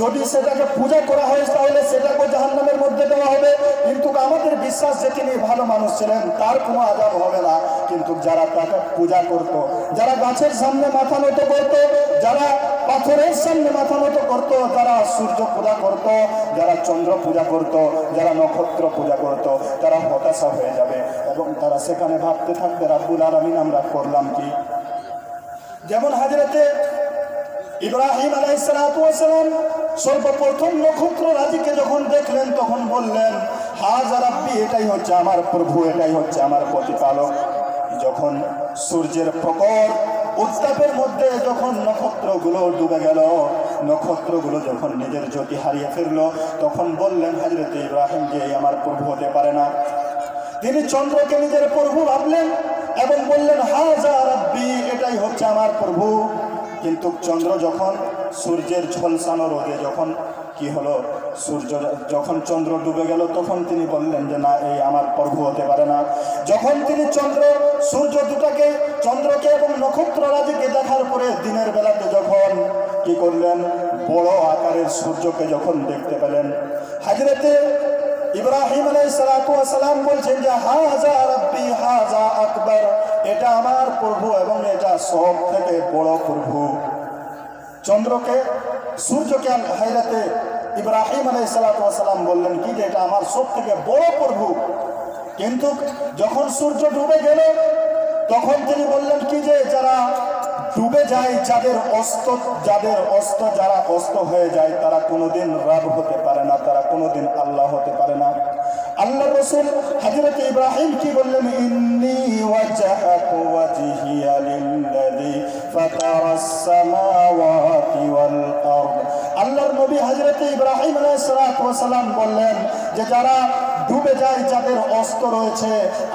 যদি সেটাকে পূজা করা হয় তাহলে সেটাকে জাহান্নামের মধ্যে দেওয়া হবে, কিন্তু আমাদের বিশ্বাস যে তিনি ভালো মানুষ ছিলেন, তার কোনো আযাব হবে না। কিন্তু যারা তাকে পূজা করত, যারা গাছের সামনে মাথা নত করত, যারা পাথরের সামনে মাথা নত করত, যারা সূর্য পূজা করত, যারা চন্দ্র পূজা করত, যারা নক্ষত্র পূজা করত, তারা হতাশা হয়ে যাবে এবং তারা সেখানে ভাবতে থাকবে রাব্বুল আলামিন আমরা করলাম কি। যেমন হযরতে ইব্রাহিম আলাইহিস সালাতু ওয়াস সালাম সর্বপ্রথম নক্ষত্র রাজিকে যখন দেখলেন তখন বললেন হাযা রাব্বি, এটাই হচ্ছে আমার প্রভু, এটাই হচ্ছে আমার প্রতিপালক। যখন সূর্যের প্রখর উত্তাপের মধ্যে যখন নক্ষত্রগুলো ডুবে গেল, নক্ষত্রগুলো যখন নিজের জ্যোতি হারিয়ে ফেলল, তখন বললেন হযরত ইব্রাহিম যে আমার প্রভু হতে পারে না। তিনি চন্দ্রকে নিজের প্রভু ভাবলেন এবং বললেন হাযা রাব্বি, এটাই হচ্ছে আমার প্রভু। কিন্তু চন্দ্র যখন সূর্যের ঝলসানো রোদে যখন কি হলো, সূর্য যখন চন্দ্র ডুবে গেল, তখন তিনি বললেন যে না, এই আমার প্রভু হতে পারে না। যখন তিনি সূর্য দুটাকে, চন্দ্রকে এবং নক্ষত্ররাজিকে দেখার পরে দিনের বেলাতে যখন কি করলেন, বড় আকারের সূর্যকে যখন দেখতে পেলেন, হযরতে ইব্রাহিম আলাইহিস সালাতু ওয়াস সালাম বলছেন যে হাযা রাব্বি হাযা আকবার, এটা আমার প্রভু এবং এটা সব থেকে বড় প্রভু। চন্দ্রকে, সূর্যকে হযরতে ইব্রাহিম আলাইহিস সালাতু ওয়াস সালাম বললেন কি যে এটা আমার সব থেকে বড় প্রভু। কিন্তু যখন সূর্য ডুবে গেল, তখন তিনি বললেন কি যে যারা ডুবে যায়, যারা অস্ত হয়ে যায়, তারা কোনোদিন রব হতে পারে না, তারা কোনোদিন আল্লাহ হতে পারে না। আল্লাহ রাসূল হযরত ইব্রাহিম কি বললেন, ইন্নী ওয়াজহাতু ওয়াজহিয়া লিল্লাযী ফাতারাস সামাওয়াতি ওয়াল আরদ। আল্লাহর নবী হযরত ইব্রাহিম আলাইহিস সালাতু ওয়াস সালাম বললেন যে যারা ডুবে যায়, যাদের অস্ত রয়েছে,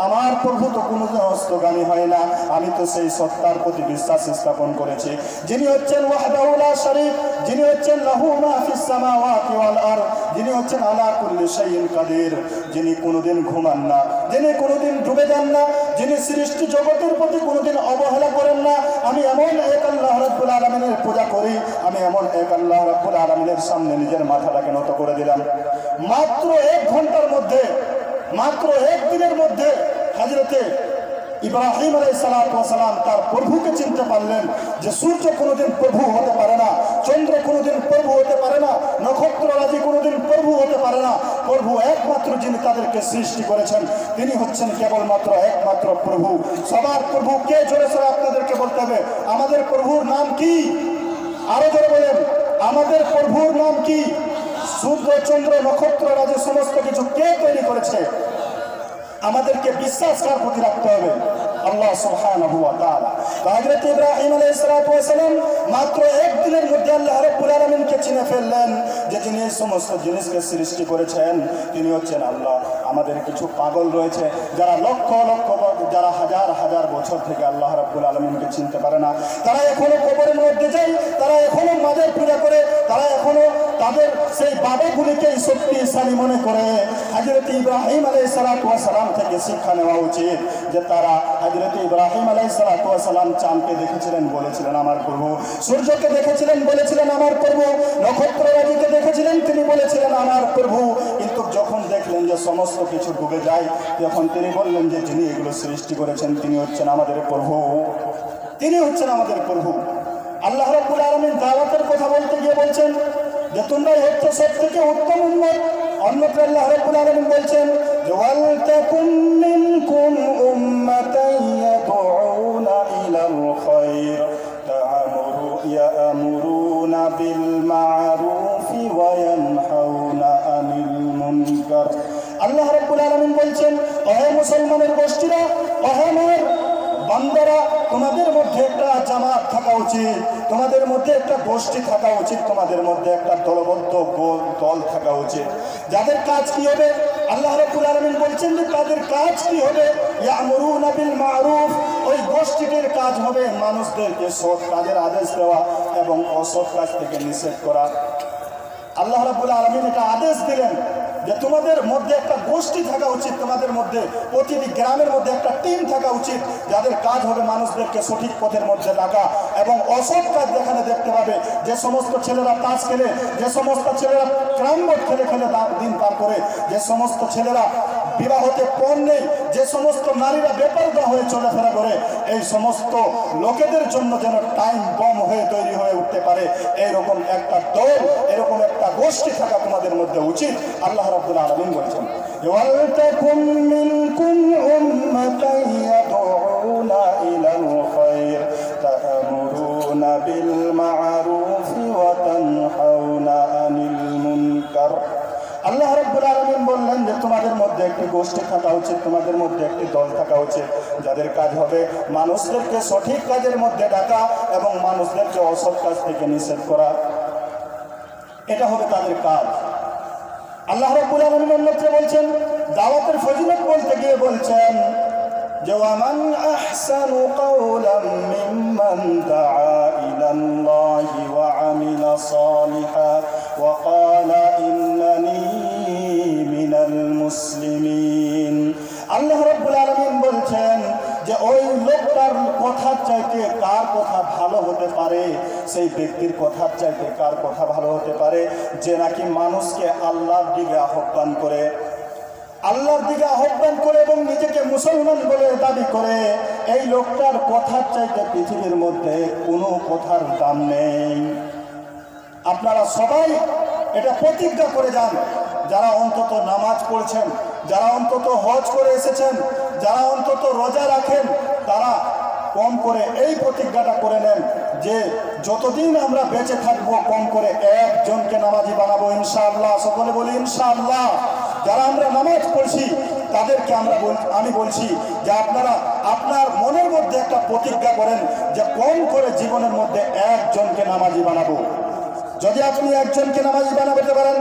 আমার প্রভু তো কোনোদিন অস্তগামী হয় না। আমি তো সেই সত্তার প্রতি বিশ্বাস স্থাপন করেছি, যিনি হচ্ছেন ওয়াহদাহু লা শারীক, যিনি হচ্ছেন লাহু মা ফিস সামাওয়াতি ওয়াল আরদ, যিনি হচ্ছেন আলা কুল্লি শাইইন কাদির, যিনি কোনোদিন ঘুমান না, যিনি কোনোদিন ডুবে যান না, যিনি সৃষ্টি জগতের প্রতি কোনোদিন অবহেলা করেন না। আমি এমন এক আল্লাহ রাব্বুল আলামিনের পূজা করি, আমি এমন এক আল্লাহ রাব্বুল আলামিনের সামনে নিজের মাথাটাকে নত করে দিলাম। মাত্র 1 ঘন্টার মধ্যে, মাত্র 1 দিনের মধ্যে হযরতে ইব্রাহিম আলাইহিস সালাতু ওয়াস সালাম তার প্রভুকে চিনতে পারলেন যে সূর্য কোনোদিন প্রভু হতে পারে না, চন্দ্র কোনোদিন প্রভু হতে পারে না, নক্ষত্ররাজি কোনোদিন প্রভু হতে পারে না। প্রভু একমাত্র যিনি তাদেরকে সৃষ্টি করেছেন, তিনি হচ্ছেন কেবলমাত্র একমাত্র প্রভু। সবার প্রভু কে? জোরে সোরে আপনাদেরকে বলতে হবে। আমাদের প্রভুর নাম কি? আরো জোরে বলেন, আমাদের প্রভুর নাম কি? সূর্য, চন্দ্র, নক্ষত্ররাজি সমস্ত কিছু কে তৈরি করেছে? আমাদেরকে বিশ্বাস কার প্রতি রাখতে হবে? আল্লাহ সুবহানাহু ওয়া তাআলা। হযরত ইব্রাহিম আলাইহিস সালাতু ওয়াস সালাম মাত্র 1 দিনের মধ্যে আল্লাহ রাব্বুল আলামিনকে চিনে ফেললেন যে যিনি সমস্ত জিনিসকে সৃষ্টি করেছেন তিনি হচ্ছেন আল্লাহ। আমাদের কিছু পাগল রয়েছে যারা লক্ষ লক্ষ, যারা হাজার হাজার বছর থেকে আল্লাহ রাব্বুল আলামিনকে চিনতে পারে না। তারা এখনো কবরের মধ্যে যায়, তারা এখনো মাজার পূজা করে, তারা এখনো তাদের সেই বাবাগুলিকে শক্তিশালী মনে করে। হযরত ইব্রাহিম আলাইহিস সালাতু ওয়াস সালাম থেকে শিক্ষা নেওয়া উচিত যে তারা হযরত ইব্রাহিম আলাইহিস সালাতু ওয়াস সালাম চাঁদকে দেখেছিলেন, বলেছিলেন আমার প্রভু, সূর্যকে দেখেছিলেন, বলেছিলেন আমার প্রভু, নক্ষত্ররাজিকে দেখেছিলেন, তিনি বলেছিলেন আমার প্রভু। কিন্তু যখন দেখলেন যে সমস্ত কিছু ডুবে যায়, তখন তিনি বললেন যে যিনি এগুলো সৃষ্টি করেছেন তিনি হচ্ছেন আমাদের প্রভু, তিনি হচ্ছেন আমাদের প্রভু। আল্লাহ রাব্বুল আলামিন দাওয়াতের কথা বলতে গিয়ে বলছেন যে তোমরাই হচ্ছে সবথেকে উত্তম উম্মত। অন্যত্র আল্লাহ রাব্বুল আলামিন বলছেন যে ওয়াল তাকুম মিনকুম উম্মাতান ইয়াদউনা ইলাল খায়র ইয়া'মুরুনা বিল মা'রুফি ওয়া ইয়ানহাউনা আনিল মুনকার। আল্লাহ রাব্বুল আলামিন বলছেন, ওহে মুসলমানের গোষ্ঠীরা, ওহে আমার বান্দারা, তোমাদের মধ্যে একটা জামাত থাকা উচিত, তোমাদের মধ্যে একটা গোষ্ঠী থাকা উচিত, তোমাদের মধ্যে একটা দলবদ্ধ দল থাকা উচিত। যাদের কাজ কি হবে? আল্লাহ রাব্বুল আলামিন বলছেন যে তাদের কাজ কি হবে? ইয়া'মুরুনা বিল মা'রুফ, ওই গোষ্ঠীটির কাজ হবে মানুষদেরকে সৎ কাজের আদেশ দেওয়া এবং অসৎ কাজ থেকে নিষেধ করা। আল্লাহ রাব্বুল আলামিন এটা আদেশ দিলেন যে তোমাদের মধ্যে একটা গোষ্ঠী থাকা উচিত, তোমাদের মধ্যে প্রতিটি গ্রামের মধ্যে একটা টিম থাকা উচিত, যাদের কাজ হবে মানুষদেরকে সঠিক পথের মধ্যে ডাকা এবং অসৎ কাজ যেখানে দেখতে পাবে, যে সমস্ত ছেলেরা তাস খেলে, যে সমস্ত ছেলেরা ক্যারাম বোর্ড খেলে খেলে দিন পার করে, যে সমস্ত ছেলেরা বিবাহতে পণ নেই, যে সমস্ত নারীরা বেপরদা হয়ে চলাফেরা করে, এই সমস্ত লোকেদের জন্য যেন টাইম বম হয়ে তৈরি হয়ে উঠতে পারে, এইরকম একটা দল, এরকম একটা গোষ্ঠী থাকা তোমাদের মধ্যে উচিত। আল্লাহ রাব্বুল আলামিন বলেছেন ওয়াল তাকুম মিনকুম উম্মাতান ইয়াদউনা ইলাল খায়র তা'মুরুনা বিল মা'রুফি ওয়া তানহাউনা আনিল মুনকার। আল্লাহ রাব্বুল আলামিন বললেন যে তোমাদের গোষ্ঠী থাকা উচিত, তোমাদের মধ্যে একটি দল থাকা উচিত, যাদের কাজ হবে মানুষদেরকে সঠিক কাজের মধ্যে ডাকা এবং মানুষদেরকে অসৎ কাজ থেকে নিষেধ করা। এটা হবে তাদের কাজ। আল্লাহ রাব্বুল আলামিন অন্যত্র বলছেন, দাওয়াতের ফজিলত বলতে গিয়ে বলছেন যে ওয়ামান আহসানু কাওলাম মিম্মান দাআ ইলাল্লাহি ওয়া আমিলা সালিহান ওয়া ক্বালা ইন্নানি মিনাল মুসলিমিন। আল্লাহ রাব্বুল আলামিন বলছেন যে ওই লোকটার কথার চাইতে কার কথা ভালো হতে পারে, সেই ব্যক্তির কথার চাইতে কার কথা ভালো হতে পারে যে নাকি মানুষকে আল্লাহর দিকে আহ্বান করে, আল্লাহর দিকে আহ্বান করে এবং নিজেকে মুসলমান বলে দাবি করে। এই লোকটার কথার চাইতে পৃথিবীর মধ্যে কোনো কথার দাম নেই। আপনারা সবাই এটা প্রতিজ্ঞা করে যান, যারা অন্তত নামাজ পড়ছেন, যারা অন্তত হজ করে এসেছেন, যারা অন্তত রোজা রাখেন, তারা কম করে এই প্রতিজ্ঞাটা করে নেন যে যতদিন আমরা বেঁচে থাকবো কম করে একজনকে নামাজি বানাবো ইনশাআল্লাহ। সকলে বলি ইনশাআল্লাহ। যারা আমরা নামাজ পড়ছি তাদেরকে আমি বলছি যে আপনারা আপনার মনের মধ্যে একটা প্রতিজ্ঞা করেন যে কম করে জীবনের মধ্যে একজনকে নামাজি বানাবো। যদি আপনি একজনকে নামাজি বানাতে পারেন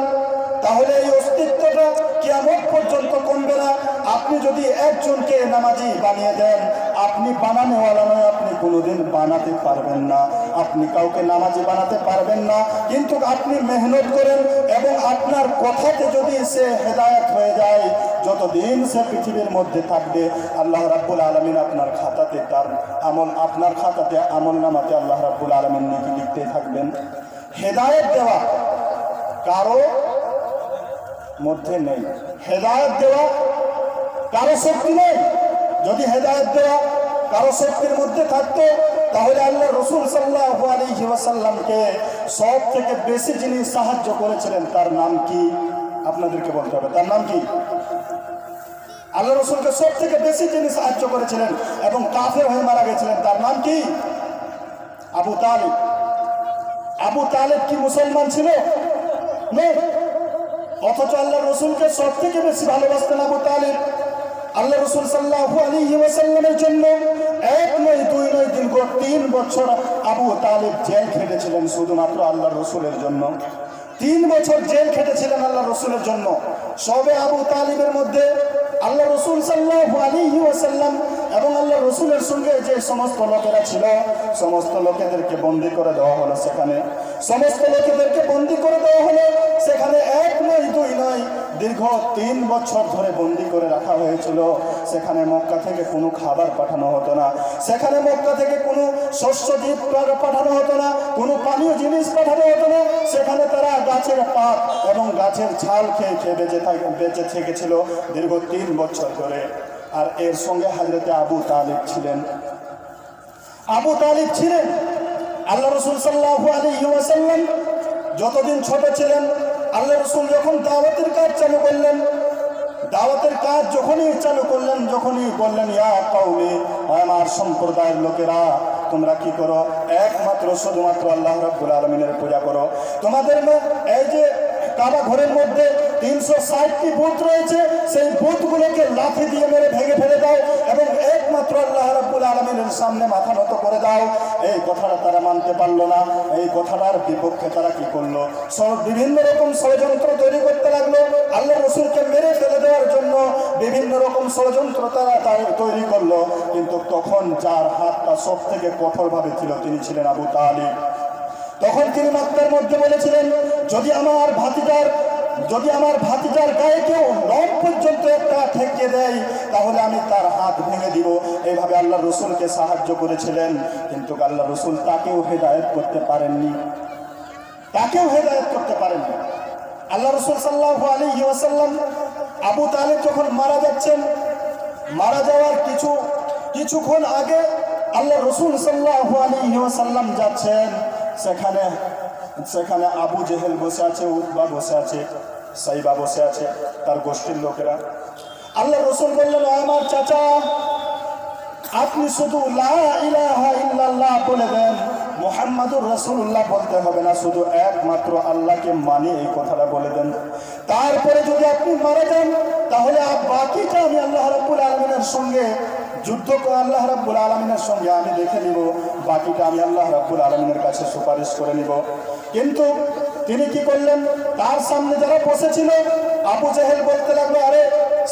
তাহলে এই অস্তিত্বটা কিয়ামত পর্যন্ত কমবে না। আপনি যদি একজনকে নামাজি বানিয়ে দেন, আপনি বানানোওয়ালা নয়, আপনি কোনোদিন বানাতে পারবেন না, আপনি কাউকে নামাজি বানাতে পারবেন না। কিন্তু আপনি মেহনত করেন এবং আপনার কথাতে যদি সে হেদায়েত হয়ে যায়, যতদিন সে পৃথিবীর মধ্যে থাকবে আল্লাহ রাব্বুল আলামিন আপনার খাতাতে তার আমল, আপনার খাতাতে আমল নামাতে আল্লাহ রাব্বুল আলামিন নেকি লিখতে থাকবেন। হেদায়েত দেওয়া কারো মধ্যে নেই, হেদায়েত দেওয়া কারো শক্তি নেই। যদি হেদায়েত দেওয়া কারো শক্তির মধ্যে থাকতো তাহলে আল্লাহ রাসূল সাল্লাল্লাহু আলাইহি ওয়াসাল্লামকে সব থেকে বেশি যিনি সাহায্য করেছিলেন তার নাম কি? আপনাদেরকে বলতে হবে তার নাম কি। আল্লাহ রাসূলকে সব থেকে বেশি যিনি সাহায্য করেছিলেন এবং কাফের হয়ে মারা গেছিলেন তার নাম কি? আবু তালিব। আবু তালিব কি মুসলমান ছিল? নেই। অথচ আল্লাহ রসুলকে সব থেকে বেশি ভালোবাসতেন আবু তালিব। আল্লাহ রসুল সাল্লাল্লাহু আলাইহি ওয়াসাল্লামের জন্য এক নয় দুই নয় দীর্ঘ 3 বছর আবু তালিব জেল খেটেছিলেন শুধুমাত্র আল্লাহ রসুলের জন্য। 3 বছর জেল খেটেছিলেন আল্লাহ রসুলের জন্য। সবে আবু তালিবের মধ্যে আল্লাহ রসুল সাল্লাল্লাহু আলাইহি ওয়াসাল্লাম এবং আল্লাহ রসুলের সঙ্গে যে সমস্ত লোকেরা ছিল সমস্ত লোকেদেরকে বন্দী করে দেওয়া হলো। সেখানে সমস্ত লোকেদেরকে বন্দী করে দেওয়া হলো। সেখানে এক নয় দুই নয় দীর্ঘ 3 বছর ধরে বন্দী করে রাখা হয়েছিল। সেখানে মক্কা থেকে কোনো খাবার পাঠানো হতো না, সেখানে মক্কা থেকে কোনো শস্য দ্বীপ পাঠানো হতো না, কোনো পানীয় জিনিস পাঠানো হতো না। সেখানে তারা গাছের পাত এবং গাছের ছাল খেয়ে খেয়ে বেঁচে থেকেছিল দীর্ঘ 3 বছর ধরে। আর এর সঙ্গে হযরতে আবু তালিব ছিলেন। আবু তালিব ছিলেন আল্লাহ রাসূল সাল্লাল্লাহু আলাইহি ওয়াসাল্লাম যতদিন ছোট ছিলেন, আল্লাহ রাসূল যখন দাওয়াতের কাজ চালু করলেন, দাওয়াতের কাজ যখনই চালু করলেন, যখনই বললেন ইয়া কওমি, আমার সম্প্রদায়ের লোকেরা তোমরা কি করো? একমাত্র শুধুমাত্র আল্লাহ রাব্বুল আলামিনের পূজা করো। তোমাদের এই যে কাবা ঘরের মধ্যে 360টি বুত রয়েছে, সেই বুতগুলোকে লাঠি দিয়ে মেরে ভেঙে ফেলে দাও এবং একমাত্র আল্লাহ রাব্বুল আলামিনের সামনে মাথা নত করে দাও। এই কথাটা তারা মানতে পারলো না। এই কথাটার বিপক্ষে তারা কি করলো? বিভিন্ন রকম ষড়যন্ত্র তৈরি করতে লাগলো। আল্লাহ রাসূলকে মেরে ফেলে দেওয়ার জন্য বিভিন্ন রকম ষড়যন্ত্র তারা তৈরি করলো। কিন্তু তখন যার হাতটা সব থেকে কঠোরভাবে ছিল তিনি ছিলেন আবু তালিব। তখন তিনি মক্কার মধ্যে বলেছিলেন, যদি আমার ভাতিজার গায়ে কেউ লোম পর্যন্ত একটা ঠেকিয়ে দেয় তাহলে আমি তার হাত ভেঙে দিব। এইভাবে আল্লাহ রসুলকে সাহায্য করেছিলেন। কিন্তু আল্লাহ রসুল তাকেও হেদায়েত করতে পারেননি, আল্লাহ রসুল সাল্লাল্লাহু আলাইহি ওয়াসাল্লাম আবু তালিব যখন মারা যাচ্ছেন, মারা যাওয়ার কিছুক্ষণ আগে আল্লাহ রসুল সাল্লাল্লাহু আলাইহি ওয়াসাল্লাম যাচ্ছেন। সেখানে আবু জেহেল বসে আছে, উতবা বসে আছে, সাইবা বসে আছে, তার গোষ্ঠীর লোকেরা। আল্লাহ রসুল বললেন, আমার চাচা আপনি শুধু লা ইলাহা ইল্লাল্লাহ বলে দেন, মুহাম্মাদুর রাসূলুল্লাহ বলতে হবে না, শুধু একমাত্র আল্লাহকে মানি এই কথাটা বলে দেন। তারপরে যদি আপনি মারা যান তাহলে আর বাকিটা আমি আল্লাহ রাব্বুল আলামিনের সঙ্গে যুদ্ধ করে আল্লাহ রাব্বুল আলামিনের সঙ্গে আমি দেখে নিব, বাকিটা আমি আল্লাহ রাব্বুল আলামিনের কাছে সুপারিশ করে নিব। কিন্তু তিনি কি করলেন, তার সামনে যারা বসেছিল আবু জেহেল বলতে লাগলো, আরে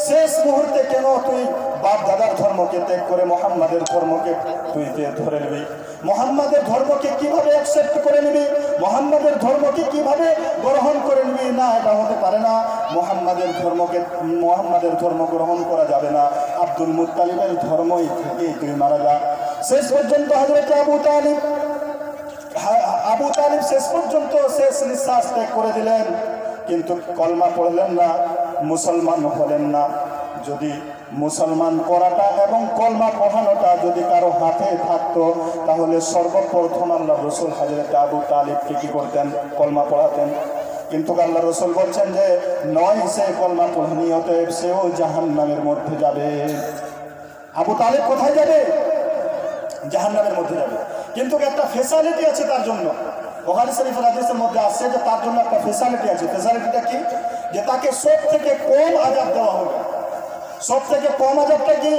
শেষ মুহূর্তে কেন তুই বাপ দাদার ধর্মকে ত্যাগ করে মোহাম্মদের ধর্মকে তুই ধরে নিবি? মোহাম্মদের ধর্মকে কিভাবে অ্যাকসেপ্ট করে নিবি? মোহাম্মদের ধর্মকে কিভাবে গ্রহণ করে নিবি? না, এটা হতে পারে না। মোহাম্মদের ধর্ম গ্রহণ করা যাবে না। আব্দুল মুত্তালিবের ধর্মই থেকে তুই মারা যা। শেষ পর্যন্ত হযরত আবু তালিব শেষ পর্যন্ত শেষ নিঃশ্বাস ত্যাগ করে দিলেন, কিন্তু কলমা পড়লেন না, মুসলমান হলেন না। যদি মুসলমান করাটা এবং কলমা পড়ানোটা যদি কারো হাতে থাকতো, তাহলে সর্বপ্রথম আল্লাহ রসুল হযরত আবু তালিবকে কি করতেন? কলমা পড়াতেন। কিন্তু আল্লাহ রসুল বলছেন যে নয়, সে কলমা পড়েনি, অতএব সেও জাহান্নামের মধ্যে যাবে। আবু তালিব কোথায় যাবে? জাহান্নামের মধ্যে যাবে। কিন্তু একটা ফেসিলিটি আছে তার জন্য। বুখারী শরীফের হাদিসের মধ্যে আসছে যে তার জন্য একটা ফেসিলিটি আছে। ফেসিলিটিটা কি? যে তাকে সব থেকে কম আযাব দেওয়া হবে। সব থেকে কম আযাবটা কি?